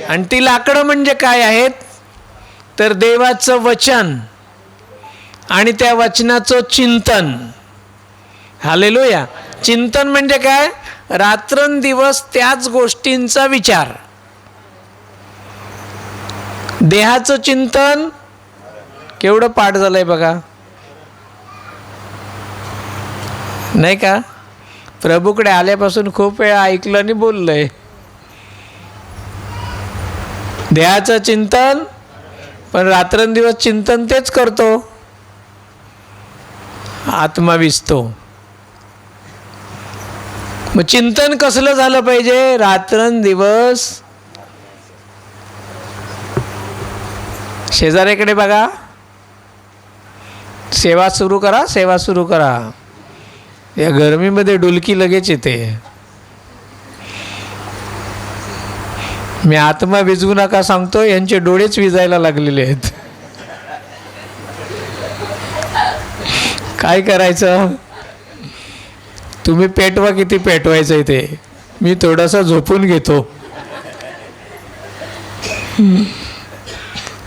आणि ती लाकडं म्हणजे काय आहेत? तर देवाचं वचन आणि त्या वचनाचं चिंतन. हालेलुया. चिंतन म्हणजे काय? रात्रंदिवस त्याच गोष्टींचा विचार. देहाचं चिंतन केवढं पाठ झालंय बघा, नाही का? प्रभूकडे आल्यापासून खूप वेळा ऐकलं आणि बोललंय. देहाचं चिंतन, पण रात्रंदिवस चिंतन तेच करतो, आत्मा विसतो. मग चिंतन कसलं झालं पाहिजे? रात्रंदिवस. शेजाऱ्याकडे बघा, सेवा सुरू करा, सेवा सुरू करा. या गरमीमध्ये डुलकी लगेच येते. मी आत्मा विझवू नका सांगतो, यांचे डोळेच विजायला लागलेले आहेत. काय करायचं? तुम्ही पेटवा, किती पेटवायचं ते. मी थोडासा झोपून घेतो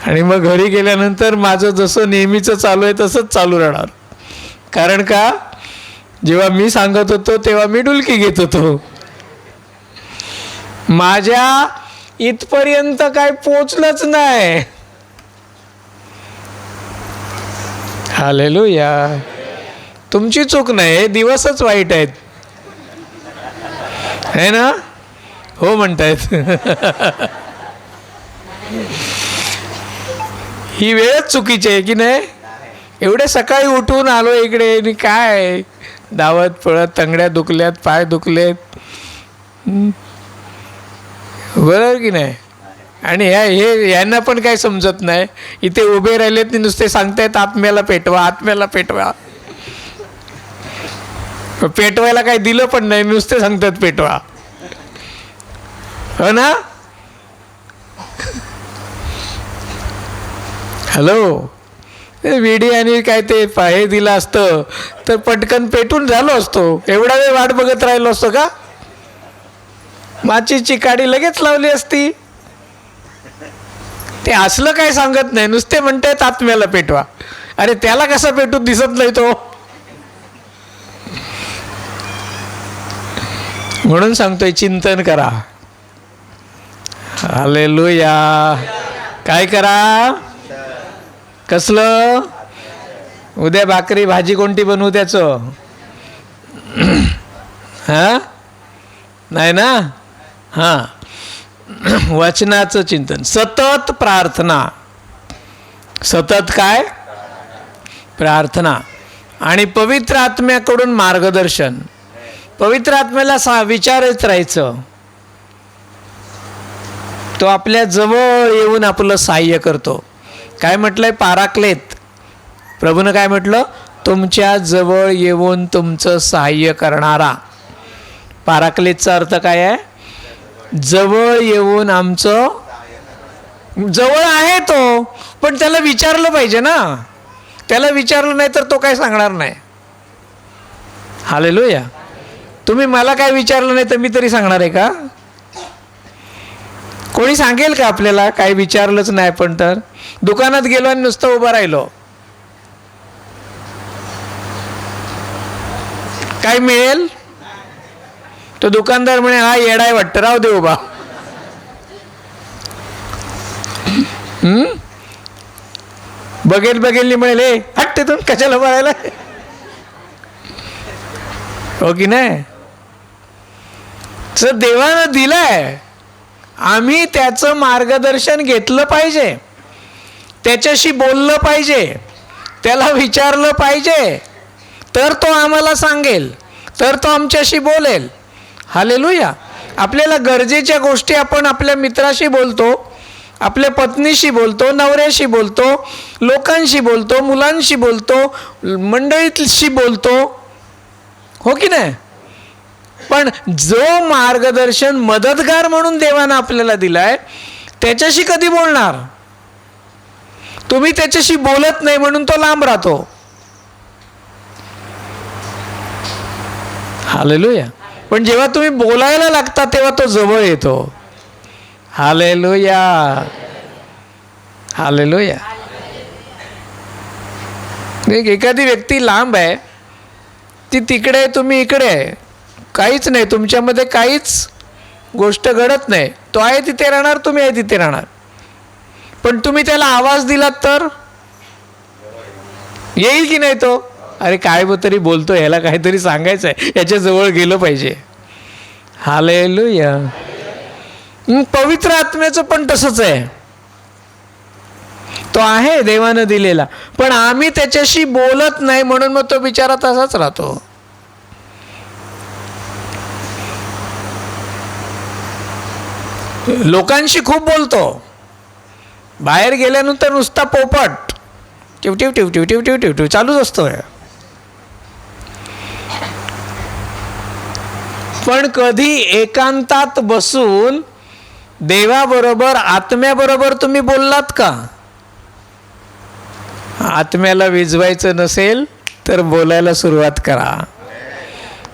आणि मग घरी गेल्यानंतर माझं जसं नेहमीचं चालू आहे तसंच चालू राहणार. कारण का? जेव्हा मी सांगत होतो तेव्हा मी डुलकी घेत होतो. माझ्या इथपर्यंत काय पोचलंच नाही. हालेलुया. तुमची चूक नाही, दिवसच वाईट आहेत, है ना? हो म्हणतायत. ही वेळच चुकीची आहे की नाही? एवढे सकाळी उठून आलो इकडे आणि काय धावत पळत, तंगड्या दुखल्यात, पाय दुखलेत, बरोबर की नाही? आणि यांना पण काय समजत नाही. इथे उभे राहिलेत, नुसते सांगतायत आत्म्याला पेटवा, आत्म्याला पेटवा. पेटवायला काही दिलं पण नाही, नुसते सांगतात पेटवा, हो ना? हॅलो. विडी आणि काय ते हे दिलं असतं तर पटकन पेटून झालो असतो. एवढा वेळ वाट बघत राहिलो असतो का? माचीची काडी लगेच लावली असती. ते असलं काय सांगत नाही, नुसते म्हणतात आत्म्याला पेटवा. अरे त्याला कसा पेटून दिसत नाही तो? म्हणून सांगतोय चिंतन करा. हालेलुया. काय करा? कसलं? उद्या भाकरी भाजी कोणती बनवू त्याचं? हां, नाही ना? हां, वचनाचं चिंतन, सतत प्रार्थना. सतत काय? प्रार्थना. आणि पवित्र आत्म्याकडून मार्गदर्शन. पवित्र आत्म्याला विचारत राहायचं. तो आपल्या जवळ येऊन आपलं सहाय्य करतो. काय म्हटलंय? पाराक्लेत. प्रभूनं काय म्हटलं? तुमच्या जवळ येऊन तुमचं सहाय्य करणारा. पाराक्लेतचा अर्थ काय आहे? जवळ येऊन आमचं. जवळ आहे तो, पण त्याला विचारलं पाहिजे ना. त्याला विचारलं नाही तर तो काय सांगणार नाही. हालेलुया. तुम्ही मला काय विचारलं नाही तर मी तरी सांगणार आहे का? कोणी सांगेल का आपल्याला? काय विचारलंच नाही पण तर. दुकानात गेलो आणि नुसतं उभं राहिलो, काय मिळेल? तो दुकानदार म्हणे हा येडाय वाटतं, राहू दे उभा. बघेल म्हणेल हे हट तिथून, कशाला बघायला. हो की नाही? तर देवानं दिलाय, आम्ही त्याचं मार्गदर्शन घेतलं पाहिजे, त्याच्याशी बोललं पाहिजे, त्याला विचारलं पाहिजे, तर तो आम्हाला सांगेल, तर तो आमच्याशी बोलेल. हालेलुया. आपल्याला गरजेच्या गोष्टी आपण आपल्या मित्राशी बोलतो, आपल्या पत्नीशी बोलतो, नवऱ्याशी बोलतो, लोकांशी बोलतो, मुलांशी बोलतो, मंडळीशी बोलतो, हो की नाही? पण जो मार्गदर्शन मदतगार म्हणून देवानं आपल्याला दिलाय, त्याच्याशी कधी बोलणार? तुम्ही त्याच्याशी बोलत नाही म्हणून तो लांब राहतो. हालेलुया. पण जेव्हा तुम्ही बोलायला लागता तेव्हा तो जवळ येतो. Hallelujah, hallelujah. एखादी व्यक्ती लांब आहे, ती तिकडे आहे, तुम्ही इकडे आहे, काहीच नाही, तुमच्यामध्ये काहीच गोष्ट घडत नाही. तो आहे तिथे राहणार, तुम्ही आहे तिथे राहणार. पण तुम्ही त्याला आवाज दिलात तर येईल की नाही तो? अरे काय तरी बोलतो, ह्याला काहीतरी सांगायचं आहे, याच्या जवळ गेलं पाहिजे. हालेलुया. पवित्र आत्म्याचं पण तसंच आहे. तो आहे देवानं दिलेला, पण आम्ही त्याच्याशी बोलत नाही म्हणून मग तो बिचारा तसाच राहतो. लोकांशी खूप बोलतो, बाहेर गेल्यानंतर नुसता पोपट टिव टिव टिव टिव टिव टिव टिव टिव चालूच असतो. पण कधी एकांतात बसून देवाबरोबर, आत्म्याबरोबर तुम्ही बोललात का? आत्म्याला विझवायचं नसेल तर बोलायला सुरुवात करा.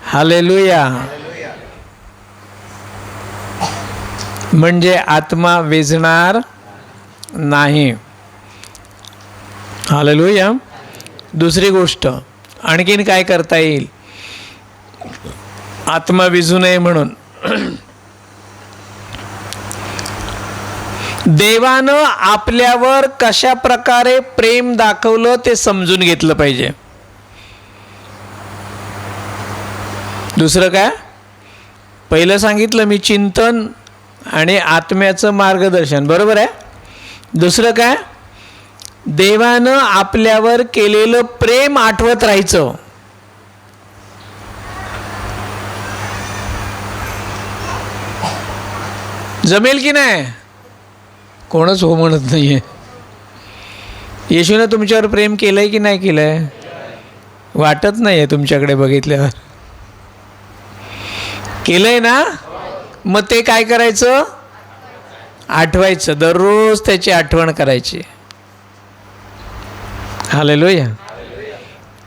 हालेलुया. म्हणजे आत्मा विझणार नाही. हालेलुया. दुसरी गोष्ट आणखीन काय करता येईल आत्मा विझू नये म्हणून? देवानं आपल्यावर कशा प्रकारे प्रेम दाखवलं ते समजून घेतलं पाहिजे. दुसरं काय? पहिलं सांगितलं मी, चिंतन आणि आत्म्याचं मार्गदर्शन, बरोबर आहे. दुसरं काय? देवानं आपल्यावर केलेलं प्रेम आठवत राहायचं. जमेल की नाही? कोणच हो म्हणत नाहीये. येशूनं तुमच्यावर प्रेम केलंय की नाही केलंय? वाटत नाहीये तुमच्याकडे बघितल्यावर. केलंय ना? मग ते काय करायचं? आठवायचं, दररोज त्याची आठवण करायची. हालेलुया.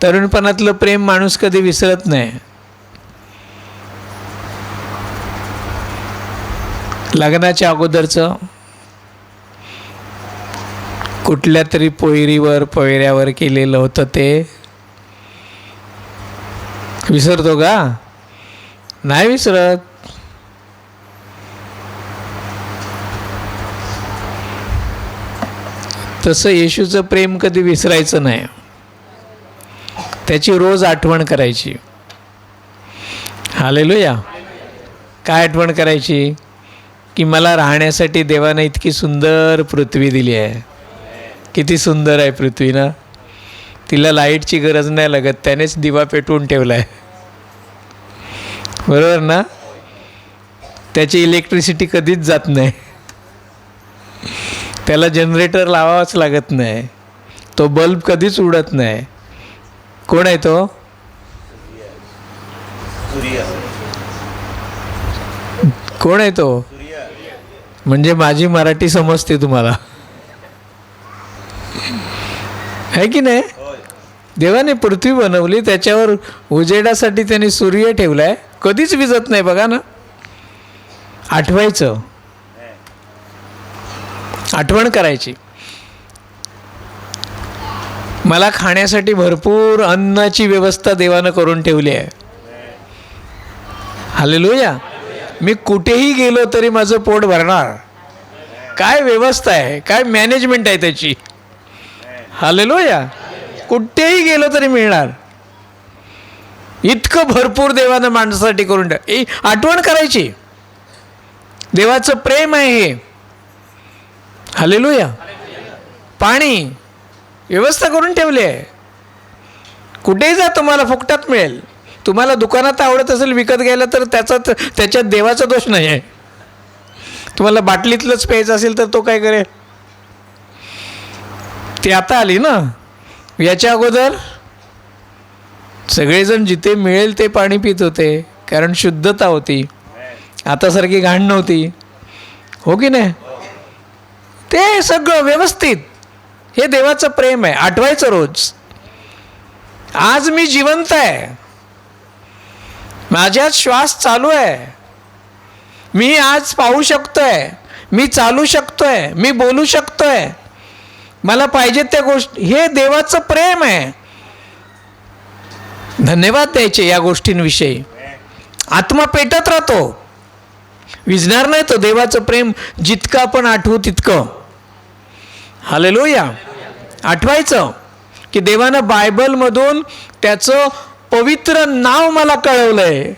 तरुणपणातलं प्रेम माणूस कधी विसरत नाही. लग्नाच्या अगोदरचं कुठल्या तरी पोयऱ्यावर केलेलं होतं ते विसरतो का? नाही विसरत. तसं येशूचं प्रेम कधी विसरायचं नाही, त्याची रोज आठवण करायची. हालेलुया. काय आठवण करायची? की मला राहण्यासाठी देवानं इतकी सुंदर पृथ्वी दिली आहे. किती सुंदर आहे पृथ्वी ना, तिला लाईटची गरज नाही लागत, त्यानेच दिवा पेटवून ठेवला आहे, बरोबर ना? त्याची इलेक्ट्रिसिटी कधीच जात नाही, त्याला जनरेटर लावावंच लागत नाही, तो बल्ब कधीच उडत नाही. कोण आहे तो? कोण आहे तो? म्हणजे माझी मराठी समजते तुम्हाला, आहे की नाही? देवाने पृथ्वी बनवली, त्याच्यावर उजेडासाठी त्याने सूर्य ठेवलाय, कधीच विजत नाही. बघा ना, आठवायचं, आठवण करायची. मला खाण्यासाठी भरपूर अन्नाची व्यवस्था देवानं करून ठेवली आहे. हालेलुया. मी कुठेही गेलो तरी माझं पोट भरणार. काय व्यवस्था आहे, काय मॅनेजमेंट आहे त्याची. हालेलुया. कुठेही गेलो तरी मिळणार. इतकं भरपूर देवानं माणसासाठी करून आठवण करायची. देवाचं प्रेम आहे हे. हालेलुया. पाणी व्यवस्था करून ठेवली आहे. कुठेही जा तुम्हाला फुकटात मिळेल. तुम्हाला दुकानात आवडत असेल विकत घ्यायला तर त्याच्यात देवाचा दोष नाही आहे. तुम्हाला बाटलीतलंच प्यायचं असेल तर तो काय करेल. ती आता आली ना. याच्या अगोदर सगळेजण जिथे मिळेल ते पाणी पित होते, कारण शुद्धता होती. आतासारखी घाण नव्हती. हो की नाही. ते सगळं व्यवस्थित. हे देवाचं प्रेम आहे. आठवायचं रोज. आज मी जिवंत आहे. माझ्यात श्वास चालू आहे. मी आज पाहू शकतोय. मी चालू शकतोय. मी बोलू शकतोय. मला पाहिजे त्या गोष्टी. हे देवाचं प्रेम आहे. धन्यवाद द्यायचे या गोष्टींविषयी. आत्मा पेटत राहतो. विझणार नाही तो. देवाचं प्रेम जितकं आपण आठवू तितकं. हालेलुया. आठवायचं की देवानं बायबलमधून त्याचं पवित्र नाव मला कळवलंय.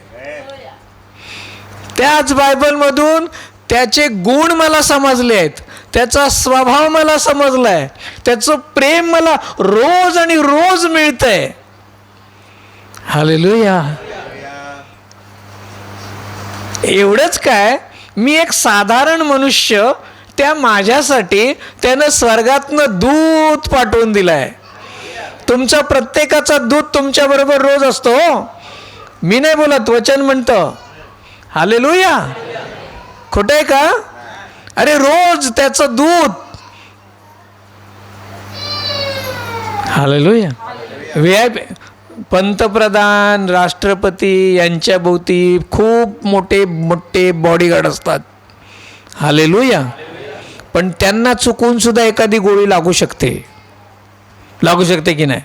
त्याच बायबलमधून त्याचे गुण मला समजले आहेत. त्याचा स्वभाव मला समजलाय. त्याचं प्रेम मला रोज आणि रोज मिळतंय. हालेलुया. एवढंच काय, मी एक साधारण मनुष्य, त्या माझ्यासाठी त्यानं स्वर्गातनं दूत पाठवून दिलाय. तुमचा प्रत्येकाचा दूत तुमच्याबरोबर रोज असतो. मी नाही बोलत, वचन म्हणतं. हालेलुया. खोटं आहे का. अरे रोज त्याचं दूत. हालेलुया. VIP पंतप्रधान, राष्ट्रपती यांच्या भोवती खूप मोठे मोठे बॉडीगार्ड असतात. हालेलुया. पण त्यांना चुकून सुद्धा एखादी गोळी लागू शकते. लागू शकते की नाही.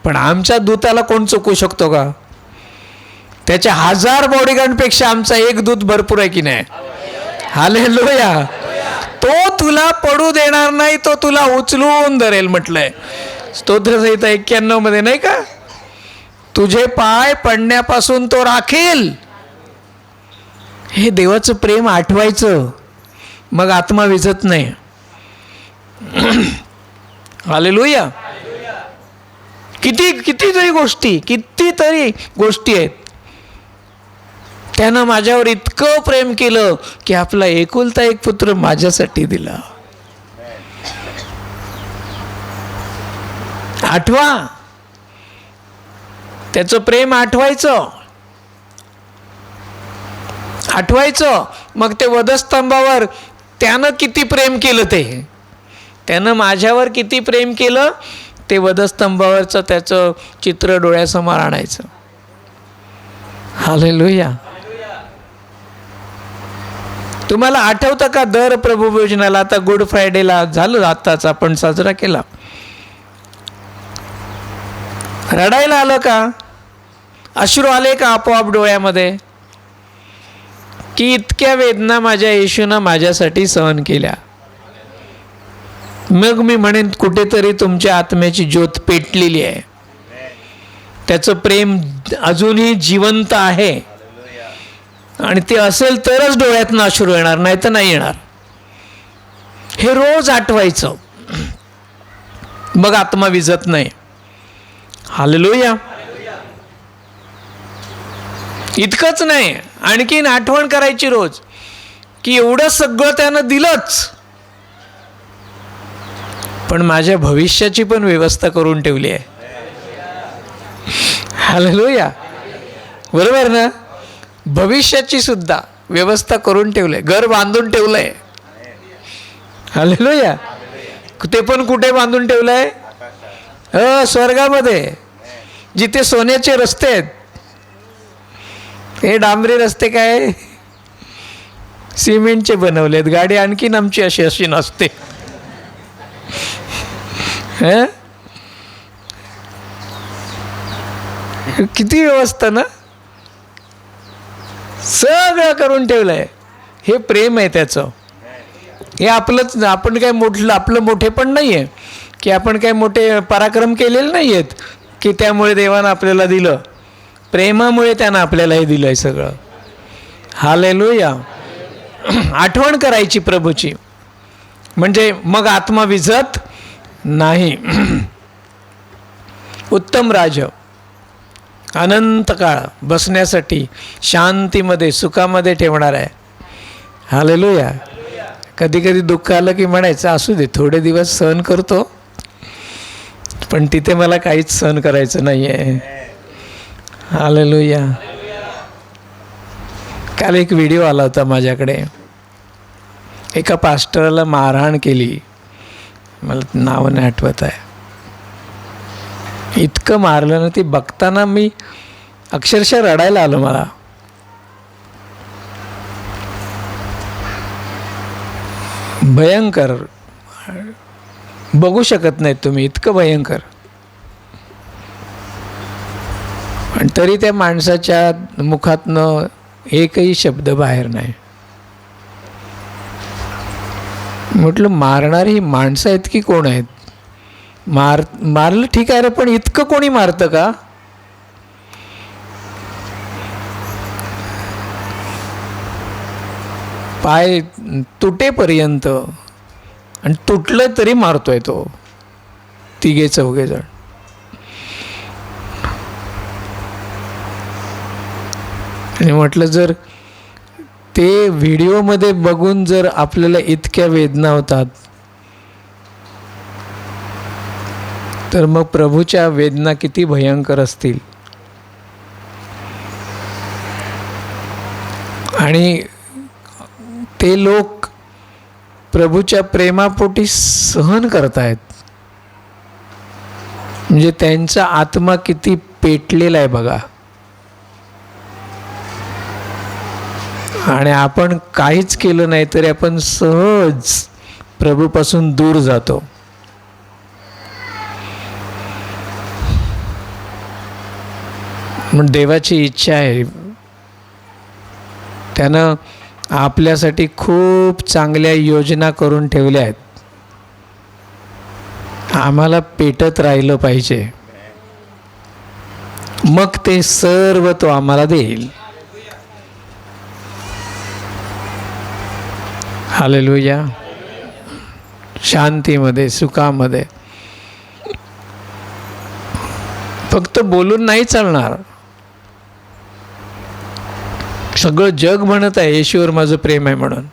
पण आमच्या दूताला कोण चुकू शकतो का. त्याच्या 1000 बॉडीगार्डपेक्षा आमचा एक दूत भरपूर आहे की नाही. हालेलुया. तो तुला पडू देणार नाही. तो तुला उचलून धरेल म्हटलंय स्तोत्रसंहिता 91 मध्ये, नाही का. तुझे पाय पडण्यापासून तो राखील. हे देवाचं प्रेम आठवायचं. मग आत्मा विझत नाही. हालेलुया. कितीतरी गोष्टी आहेत. त्यानं माझ्यावर इतकं प्रेम केलं की आपला एकुलता एक पुत्र माझ्यासाठी दिला. आठवा. त्याचं प्रेम आठवायचं. मग ते वधस्तंभावर त्यानं किती प्रेम केलं. त्यानं माझ्यावर किती प्रेम केलं ते वधस्तंभावरचं त्याचं चित्र डोळ्यासमोर आणायचं. हालेलुया. तुम्हाला आठवतं का दर प्रभुभोजनाला, आता गुड फ्रायडेला झालं आत्ताच आपण साजरा केला, रडायला आलं का. अश्रू आले का आपोआप डोळ्यामध्ये. की इतक्या वेदना माझ्या येशूनं माझ्यासाठी सहन केल्या. मग मी म्हणेन कुठेतरी तुमच्या आत्म्याची ज्योत पेटलेली आहे. त्याचं प्रेम अजूनही जिवंत आहे. आणि ते असेल तरच डोळ्यातनं अश्रू येणार, नाही तर नाही येणार. हे रोज आठवायचं. मग आत्मा विझत नाही. हालेलुया. इतकंच नाही, आणखीन आठवण करायची रोज की एवढं सगळं त्यानं दिलंच, पण माझ्या भविष्याची पण व्यवस्था करून ठेवली आहे. हालेलुया. बरोबर ना. भविष्याची सुद्धा व्यवस्था करून ठेवलंय. घर बांधून ठेवलंय. हालेलुया. ते पण कुठे बांधून ठेवलंय. स्वर्गामध्ये, जिथे सोन्याचे रस्ते आहेत. हे डांबरी रस्ते काय सिमेंटचे बनवलेत. गाडी आणखीन आमची अशी नसते. किती व्यवस्था ना. सगळं करून ठेवलं आहे. हे प्रेम आहे त्याचं. हे आपलंच, आपण काय आपलं मोठेपण नाही आहे की आपण काय मोठे पराक्रम केलेले नाही आहेत की त्यामुळे देवानं आपल्याला दिलं. प्रेमामुळे त्यानं आपल्याला हे दिलं आहे सगळं. हालेलुया. आठवण करायची प्रभूची, म्हणजे मग आत्मा विझत नाही. उत्तम राज अनंत काळ बसण्यासाठी शांतीमध्ये सुखामध्ये ठेवणार आहे. हालेलुया. कधी कधी दुःख आलं की म्हणायचं असू दे, थोडे दिवस सहन करतो, पण तिथे मला काहीच सहन करायचं नाही आहे. हालेलुया. काल एक व्हिडिओ आला होता माझ्याकडे. एका पास्टरला मारहाण केली, मला नाव नाही आठवत आहे. इतकं मारलं ना, ती बघताना मी अक्षरशः रडायला आलं मला. भयंकर, बघू शकत नाहीत तुम्ही, इतकं भयंकर. आणि तरी त्या माणसाच्या मुखातनं एकही शब्द बाहेर नाही. म्हटलं मारणारी ही माणसं आहेत की कोण आहेत? मारलं ठीक आहे रे, पण इतकं कोणी मारतं का? पाय तुटेपर्यंत, आणि तुटलं तरी मारतोय तो. तिघे चौघे जण. आणि म्हटलं जर ते व्हिडिओमध्ये बघून जर आपल्याला इतक्या वेदना होतात, तर मग प्रभूच्या वेदना किती भयंकर असतील. आणि ते लोक प्रभूच्या प्रेमापोटी सहन करतायत, म्हणजे त्यांचा आत्मा किती पेटलेला आहे बघा. आणि आपण काहीच केलं नाही तरी आपण सहज प्रभूपासून दूर जातो. म्हणून देवाची इच्छा आहे, त्यानं आपल्यासाठी खूप चांगल्या योजना करून ठेवल्या आहेत. आम्हाला पेटत राहिलं पाहिजे, मग ते सर्व तो आम्हाला देईल. हालेलुया. शांतीमध्ये, सुखामध्ये. फक्त बोलून नाही चालणार. सगळं जग म्हणत आहे येशूवर माझं प्रेम आहे म्हणून,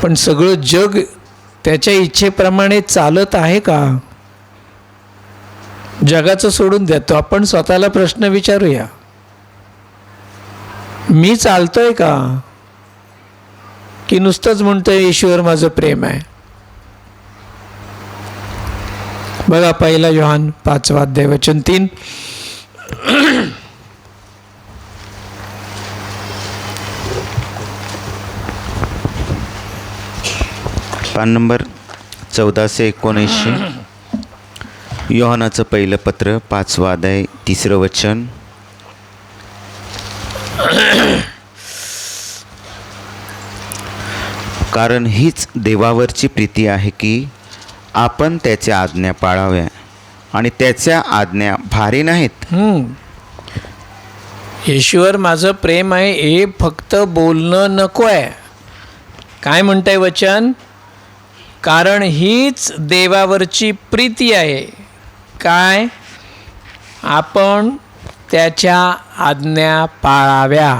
पण सगळं जग त्याच्या इच्छेप्रमाणे चालत आहे का? जगाचं सोडून द्या, तो आपण स्वतःला प्रश्न विचारूया. मी चालतोय का, की नुसतंच म्हणतोय येशूवर माझं प्रेम आहे? बघा 1 योहान 5 अध्याय वचन 3. पान नंबर 1419. योहानाचं पहिलं पत्र 5 अध्याय 3 वचन. कारण हीच देवावरची प्रीती आहे की आपण त्याच्या आज्ञा पाळाव्या, आणि त्याच्या आज्ञा भारी नाहीत. येशूवर माझं प्रेम आहे हे फक्त बोलणं नको आहे. काय म्हणतंय वचन? कारण हीच देवावरची प्रीती आहे. काय? आपण त्याच्या आज्ञा पाळाव्या.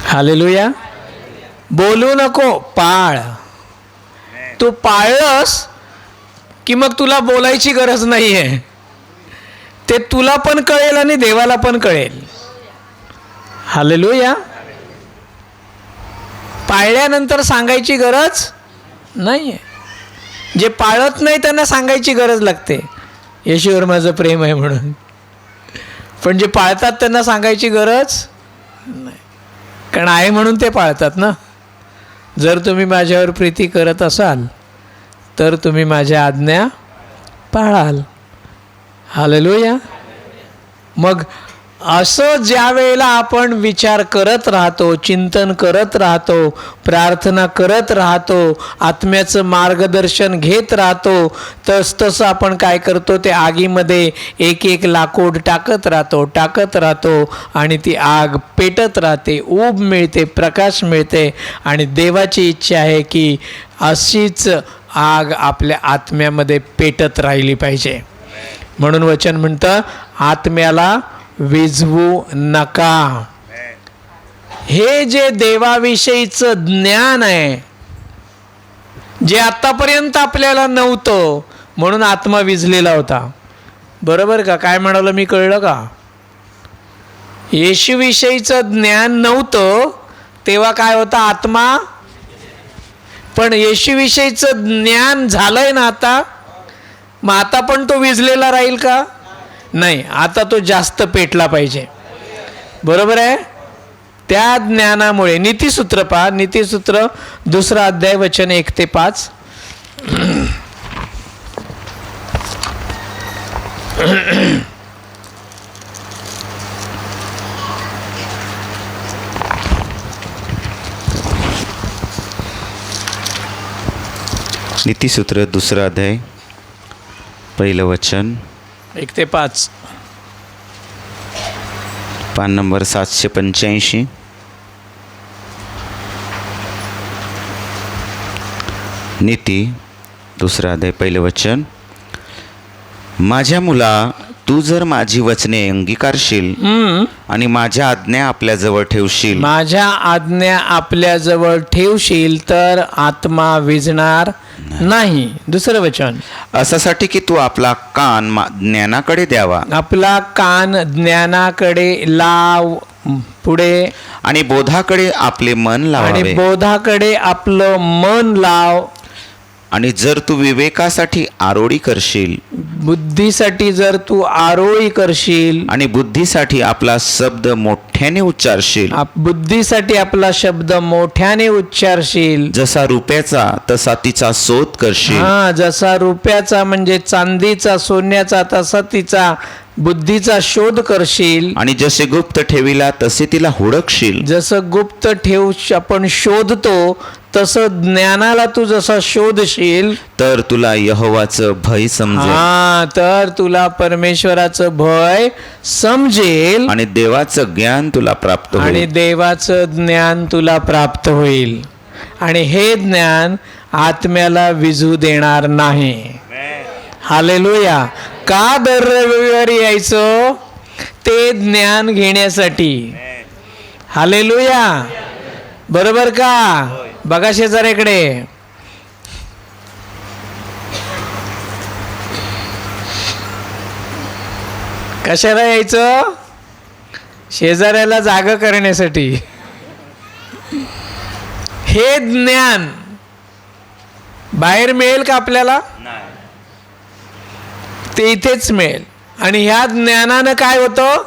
हालेलुया. बोलू नको, पाळ. तू पाळलंस की मग तुला बोलायची गरज नाही आहे. ते तुला पण कळेल आणि देवाला पण कळेल. हालेलुया. पाळल्यानंतर सांगायची गरज नाही आहे. जे पाळत नाही त्यांना सांगायची गरज लागते येशूवर माझं प्रेम आहे म्हणून, पण जे पाळतात त्यांना सांगायची गरज नाही, कारण आहे म्हणून ते पाळतात ना. जर तुम्ही माझ्यावर प्रीती करत असाल तर तुम्ही माझ्या आज्ञा पाळाल. हालेलुया. मग असं ज्या वेळेला आपण विचार करत राहतो, चिंतन करत राहतो, प्रार्थना करत राहतो, आत्म्याचं मार्गदर्शन घेत राहतो, तसं आपण काय करतो, ते आगीमध्ये एक एक लाकूड टाकत राहतो आणि ती आग पेटत राहते, ऊब मिळते, प्रकाश मिळते. आणि देवाची इच्छा आहे की अशीच आग आपल्या आत्म्यामध्ये पेटत राहिली पाहिजे. म्हणून वचन म्हणतं, आत्म्याला विझवू नका. हे जे देवाविषयीचं ज्ञान आहे, जे आतापर्यंत आपल्याला नव्हतं, म्हणून आत्मा विझलेला होता. बरोबर का? काय म्हणालो मी, कळलं का? येशूविषयीचं ज्ञान नव्हतं तेव्हा काय होता, आत्मा. पण येशूविषयीचं ज्ञान झालंय ना आता, मग आता पण तो विझलेला राहील का? नाही, आता तो जास्त पेटला पाहिजे. बरोबर आहे? त्या ज्ञानामुळे नीतिसूत्र पहा, नीतिसूत्र 2 अध्याय वचन 1 ते 5. नीतिसूत्र 2 अध्याय 1 वचन 1 ते 5. पान नंबर 785. नीती 2 अध्याय 1 वचन. माझ्या मुला, तू जर माझी वचने अंगीकारशील आणि माझ्या आज्ञा आपल्याजवळ ठेवशील, माझ्या आज्ञा आपल्याजवळ ठेवशील तर आत्मा विझणार नाही. 2 वचन. असासाठी की तू आपला कान ज्ञानाकडे द्यावा, आपला कान ज्ञानाकडे लाव. पुढे. आणि बोधाकडे आपले मन आणि लावावे. बोधाकडे आपलं मन लाव. आणि जर तू विवेकासाठी आरोळी करशील, बुद्धीसाठी जर तू आरोळी करशील, आणि बुद्धीसाठी आपला शब्द मोठ्याने उच्चारशील, बुद्धीसाठी आपला शब्द मोठ्याने उच्चारशील, जसा रुपयाचा तसा तिचा शोध करशील. जसा रुपयाचा म्हणजे चांदीचा, सोन्याचा, तसा तिचा बुद्धीचा शोध करशील. आणि जसे गुप्त ठेवीला तसे तिला हुडकशील. जसं गुप्त ठेव आपण शोधतो, तसं ज्ञानाला तू जसा शोधशील, तर तुला यहोवाचं भय समजेल. तर तुला परमेश्वराचं भय समजेल, आणि देवाचं ज्ञान तुला प्राप्त होईल. आणि देवाचं ज्ञान तुला प्राप्त होईल. आणि हे ज्ञान आत्म्याला विझू देणार नाही. हालेलुया. का दर रविवारी यायचं? ते ज्ञान घेण्यासाठी. हालेलुया. बरोबर का? बघा शेजाऱ्याकडे. कशाला यायचं? शेजाऱ्याला जागा करण्यासाठी. हे ज्ञान बाहेर मिळेल का आपल्याला? ते इथेच मिळेल. आणि ह्या ज्ञानानं काय होतं?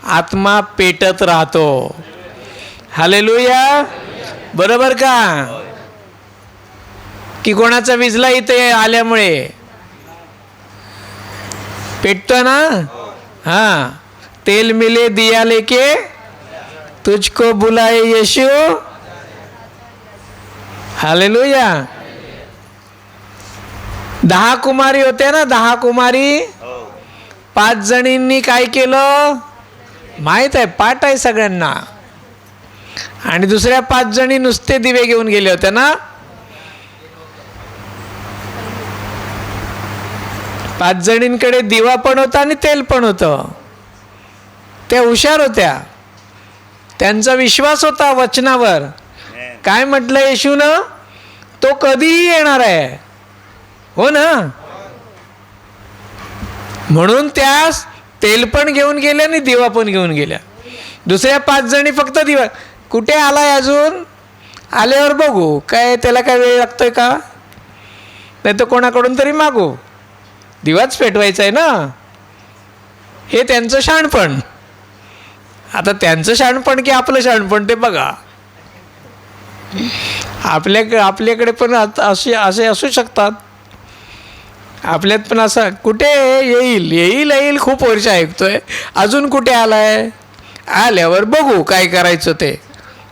आत्मा पेटत राहतो. हालेलुया. बरोबर का? की कोणाचा विजला इथे आल्यामुळे पेटतो ना? तेल मिले दिया लेके तुझको बुलाए यीशु. हालेलुया. 10 कुमारी होत्या ना, 10 कुमारी. 5 जणींनी काय केलं माहित आहे, पाठ आहे सगळ्यांना. आणि दुसऱ्या 5 जणी नुसते दिवे घेऊन गेले होते ना. 5 जणींकडे दिवा पण होता आणि तेल पण होतं. त्या हुशार होत्या, त्यांचा विश्वास होता वचनावर. काय म्हटलं येशूनं? तो कधीही येणार आहे. हो ना? म्हणून त्या तेल पण घेऊन गेल्या आणि दिवा पण घेऊन गेल्या. दुसऱ्या 5 जणी फक्त दिवा. कुठे आलाय अजून? आल्यावर बघू, काय त्याला काय वेळ लागतोय का? नाही तर कोणाकडून तरी मागू. दिवाच पेटवायचा आहे ना. हे त्यांचं शहाणपण. आता त्यांचं शहाणपण की आपलं शहाणपण ते बघा. आपल्याकडे पण असे असू शकतात. आपल्यात पण असं कुठे येईल येईल येईल खूप वर्ष ऐकतोय, अजून कुठे आलाय? आल्यावर बघू काय करायचं ते,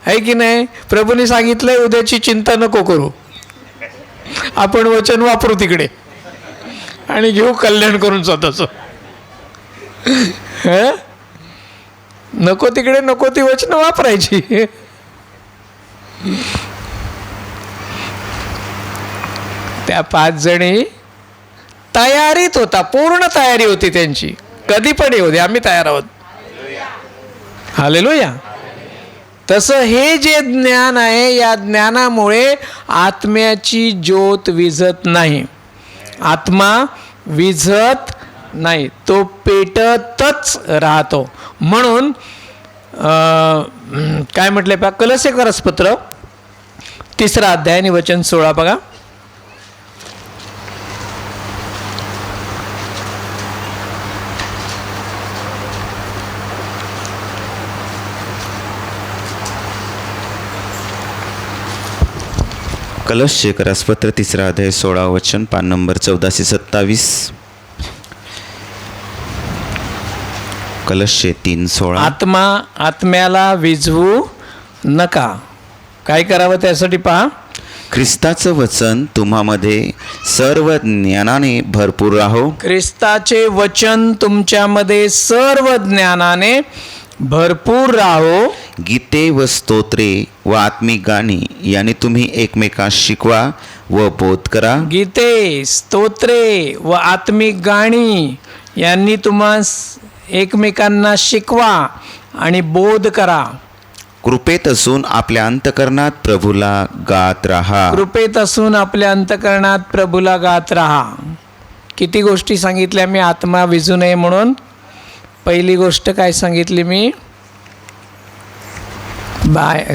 आहे की नाही? प्रभूने सांगितलंय उद्याची चिंता नको करू, आपण वचन वापरू तिकडे आणि घेऊ कल्याण करून स्वतःचं. नको तिकडे नको ती वचन वापरायची. त्या 5 जणी तयारीत होता, पूर्ण तयारी होती त्यांची, कधी पण येऊ दे आम्ही तयार आहोत. हालेलुया. तसं हे जे ज्ञान आहे, या ज्ञानामुळे आत्म्याची ज्योत विझत नाही, आत्मा विझत नाही, तो पेटतच राहतो. म्हणून काय म्हटलंय पहा, कलस्यकरसपत्र 3 अध्याय आणि वचन 16 बघा. कलस्यकरसपत्र 3 अध्याय 16 वचन, पान नंबर 1427. कलस्ये 3:16. आत्म्याला विझवू नका. काय करावं त्यासाठी पहा, ख्रिस्ताचं वचन तुम्हामध्ये सर्व ज्ञानाने भरपूर राहो. ख्रिस्ताचे वचन तुमच्यामध्ये सर्व ज्ञानाने भरपूर राहो. गीते व स्तोत्रे व आत्मिक गाणी याने तुम्ही एकमेकांस शिकवा व बोध करा. गीते, स्तोत्रे व आत्मिक गाणी यांनी तुम्हास एकमेकांना शिकवा आणि बोध करा. कृपेत असून आपल्या अंतकरणात प्रभूला गात राहा. कृपेत असून आपल्या अंतकरणात प्रभूला गात राहा. किती गोष्टी सांगितल्या मी आत्मा विझू नये म्हणून. पहिली गोष्ट काय सांगितली मी,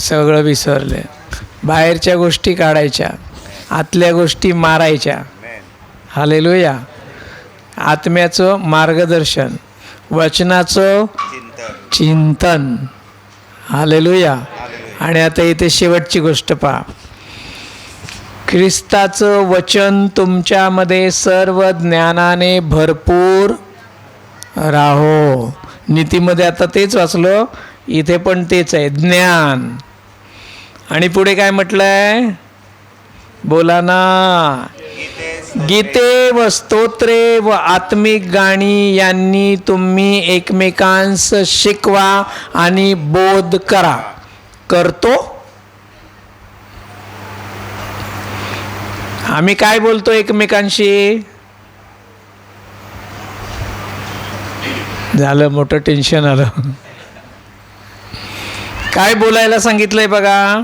सगळं विसरले. बाहेरच्या गोष्टी काढायच्या, आतल्या गोष्टी मारायच्या. हालेलुया. आत्म्याचं मार्गदर्शन, वचनाचं चिंतन. हालेलुया. आणि आता इथे शेवटची गोष्ट पहा, ख्रिस्ताचं वचन तुमच्यामध्ये सर्व ज्ञानाने भरपूर राहो. नीतीमध्ये आता तेच वाचलो, इथे पण तेच आहे, ज्ञान. आणि पुढे काय म्हटलंय, बोला ना, गीते व स्तोत्रे व आत्मिक गाणी यांनी तुम्ही एकमेकांस शिकवा आणि बोध करा. करतो आम्ही काय बोलतो एकमेकांशी? झालं मोठं टेन्शन आलं. काय बोलायला सांगितलंय बघा,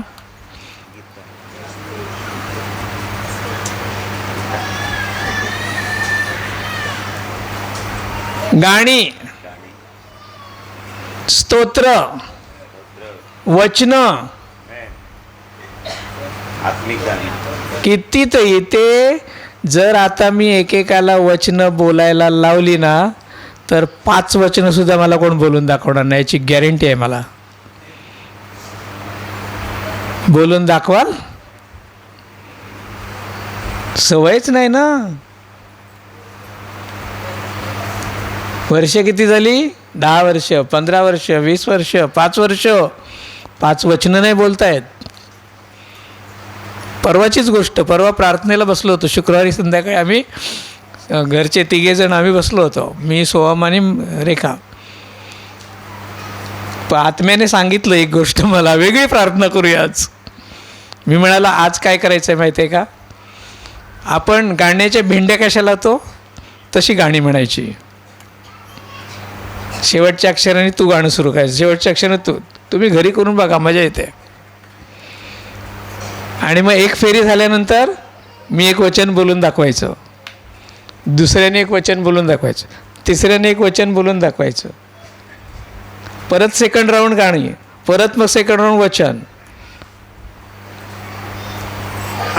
गाणी, स्तोत्र, वचन, किती तर इथे. जर आता मी एकेकाला वचनं बोलायला लावली ना, तर 5 वचनं सुद्धा मला कोण बोलून दाखवणार नाही, याची गॅरंटी आहे मला. बोलून दाखवाल? सवयच नाही ना. वर्ष किती झाली? 10 वर्ष, 15 वर्ष, 20 वर्ष, 5 वर्ष, 5 वचनं नाही बोलतायत. परवाचीच गोष्ट, परवा प्रार्थनेला बसलो होतो, शुक्रवारी संध्याकाळी आम्ही घरचे 3 जण आम्ही बसलो होतो, मी, सोहम आणि रेखा. आत्म्याने सांगितलं एक गोष्ट मला, वेगळी प्रार्थना करूया आज. मी म्हणाला आज काय करायचं आहे माहिती आहे का, आपण गाण्याच्या भेंड्या कशाला तो तशी गाणी म्हणायची. शेवटच्या अक्षराने तू गाणं सुरू करायचं, शेवटच्या अक्षराने तुम्ही घरी करून बघा, मजा येते. आणि मग एक फेरी झाल्यानंतर मी एक वचन बोलून दाखवायचं, दुसऱ्याने एक वचन बोलून दाखवायचं, तिसऱ्याने एक वचन बोलून दाखवायचं, परत सेकंड राऊंड गाणी, परत मग सेकंड राऊंड वचन.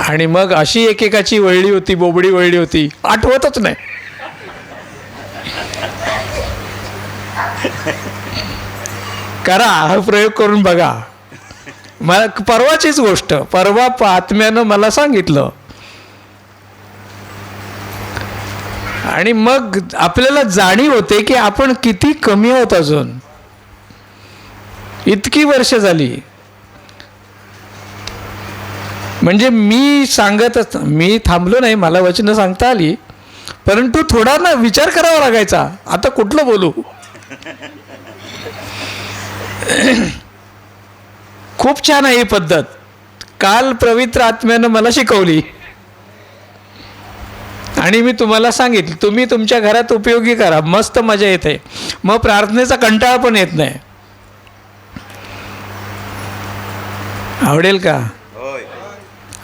आणि मग अशी एकेकाची वळली होती, बोबडी वळली होती, आठवतच नाही. करा, हा प्रयोग करून बघा. मला परवाचीच गोष्ट, परवा आत्म्यानं मला सांगितलं, आणि मग आपल्याला जाणीव होते की आपण किती कमी आहोत अजून. इतकी वर्ष झाली. म्हणजे मी सांगतच, मी थांबलो नाही, मला वचनं सांगता आली, परंतु थोडा ना विचार करावा लागायचा, आता कुठलं बोलू. खूप छान आहे ही पद्धत. काल पवित्र आत्म्यानं मला शिकवली आणि मी तुम्हाला सांगितलं, तुम्ही तुमच्या घरात उपयोगी करा, मस्त मजा येते. मग प्रार्थनेचा कंटाळा पण येत नाही. आवडेल का?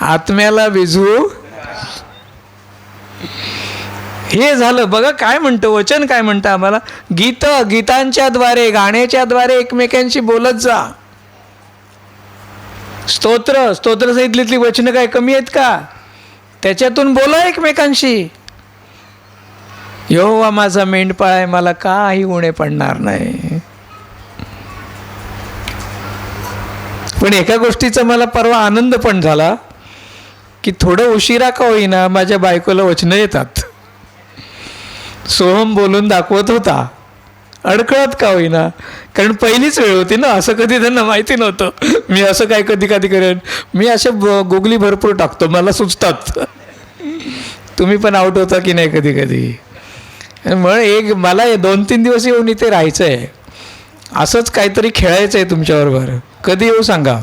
आत्म्याला विझू. हे झालं. बघा काय म्हणतं वचन, काय म्हणतं आम्हाला, गीतांच्या द्वारे, गाण्याच्या द्वारे एकमेकांशी बोलत जा. स्तोत्र सांगितलीतली वचनं काय कमी आहेत का? त्याच्यातून बोला एकमेकांशी. यहोवा माझा मेंढपाळ आहे, मला काही उणे पडणार नाही. पण एका गोष्टीचा मला परवा आनंद पण झाला की थोडं उशिरा का होईना माझ्या बायकोला वचनं येतात. सोहम बोलून दाखवत होता, अडकळत का होईना, कारण पहिलीच वेळ होती ना. असं कधी त्यांना माहिती नव्हतं मी असं काय कधी करेन. मी असे गुगली भरपूर टाकतो, मला सुचतात. तुम्ही पण आउट होता की नाही कधी कधी. मग मला 2-3 दिवस येऊन इथे राहायचं आहे, असंच काहीतरी खेळायचं आहे तुमच्याबरोबर. कधी येऊ सांगा.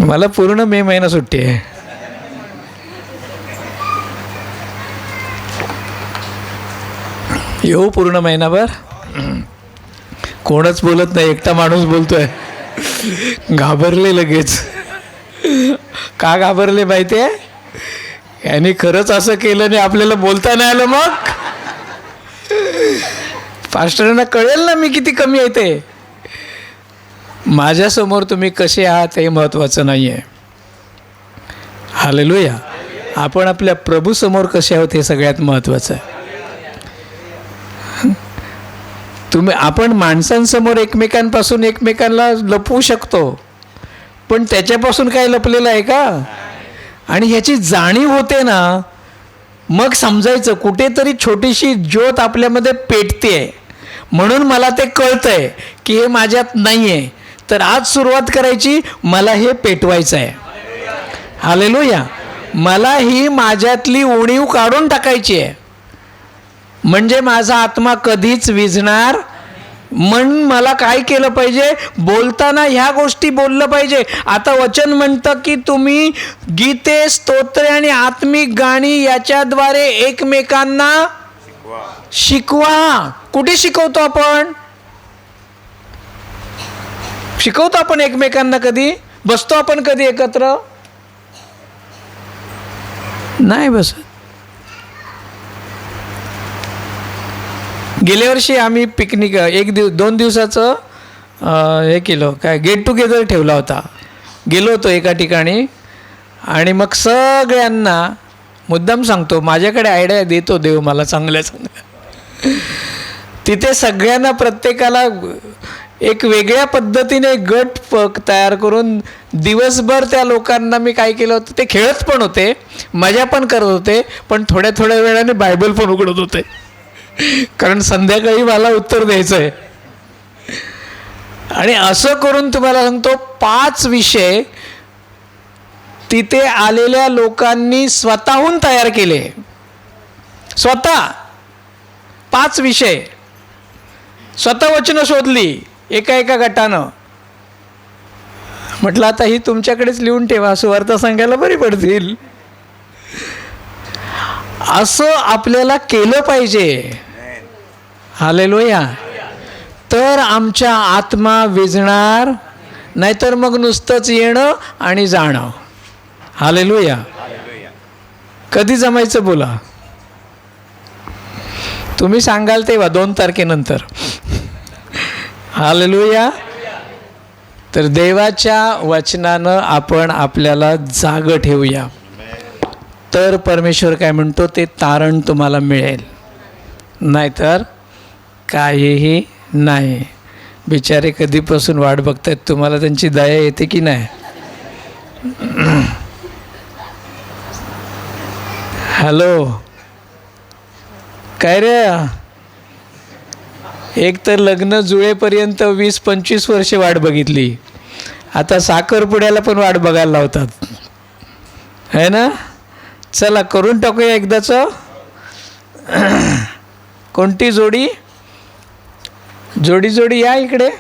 मला पूर्ण मे महिना सुट्टी आहे. येऊ पूर्ण महिनाभर. कोणच बोलत नाही, एकटा माणूस बोलतोय. घाबरले लगेच. का घाबरले माहिती आहे? यांनी खरंच असं केलं नाही, आपल्याला बोलता नाही आलं, मग पास्टरांना कळेल ना मी किती कमी आहे ते. माझ्यासमोर तुम्ही कसे आहात हे महत्त्वाचं नाही आहे. हालेलुया. आपण आपल्या प्रभूसमोर कसे आहोत हे सगळ्यात महत्त्वाचं आहे. आपण माणसांसमोर एकमेकांपासून एकमेकांना लपवू शकतो, पण त्याच्यापासून काय लपलेलं आहे का? आणि ह्याची जाणीव होते ना, मग समजायचं कुठेतरी छोटीशी ज्योत आपल्यामध्ये पेटते. म्हणून मला ते कळतंय की हे माझ्यात नाही आहे, तर आज सुरुवात करायची, मला हे पेटवायचं आहे. हालेलुया. मला ही माझ्यातली उणीव काढून टाकायची आहे, म्हणजे माझा आत्मा कधीच विझणार. म्हणून मला काय केलं पाहिजे? बोलताना ह्या गोष्टी बोललं पाहिजे. आता वचन म्हणतं की तुम्ही गीते, स्तोत्रे आणि आत्मिक गाणी याच्याद्वारे एकमेकांना शिकवा. कुठे शिकवतो आपण? शिकवतो आपण एकमेकांना कधी? बसतो आपण कधी एकत्र? नाही बसत. गेल्या वर्षी आम्ही पिकनिक 2 दिवसाचं हे केलं, काय गेट टुगेदर ठेवला होता. गेलो होतो एका ठिकाणी आणि मग सगळ्यांना, मुद्दाम सांगतो, माझ्याकडे आयडिया देतो देव मला चांगल्या. तिथे सगळ्यांना, प्रत्येकाला एक वेगळ्या पद्धतीने गट तयार करून दिवसभर त्या लोकांना मी काय केलं होतं, ते खेळत पण होते, मजा पण करत होते, पण थोड्या थोड्या वेळाने बायबल पण उघडत होते, कारण संध्याकाळी मला उत्तर द्यायचं आहे. आणि असं करून तुम्हाला सांगतो 5 विषय तिथे आलेल्या लोकांनी स्वतःहून तयार केले. स्वतः 5 विषय स्वतः वचनं शोधली एका गटानं. म्हटलं आता ही तुमच्याकडेच लिहून ठेवा, सुवार्ता सांगायला बरी पडतील. असं आपल्याला केलं पाहिजे. हालेलुया. तर आमच्या आत्मा विझणार, नाहीतर मग नुसतंच येणं आणि जाणं. हालेलुया. कधी जमायचं बोला, तुम्ही सांगाल तेव्हा 2 तारखेनंतर. हालेलुया. तर देवाच्या वचनानं आपण आपल्याला जागं ठेवूया, तर परमेश्वर काय म्हणतो ते तारण तुम्हाला मिळेल, नाहीतर काहीही नाही. बिचारे कधीपासून वाट बघतायत, तुम्हाला त्यांची दया येते की नाही? हॅलो, काय रे? एक तर लग्न जुळेपर्यंत 20-25 वर्षे वाट बघितली, आता साखरपुड्याला पण वाट बघायला लावतात, है ना? चला करून टाकूया एकदाचं. कोणती जोडी? जोडी जोडी या इकडे.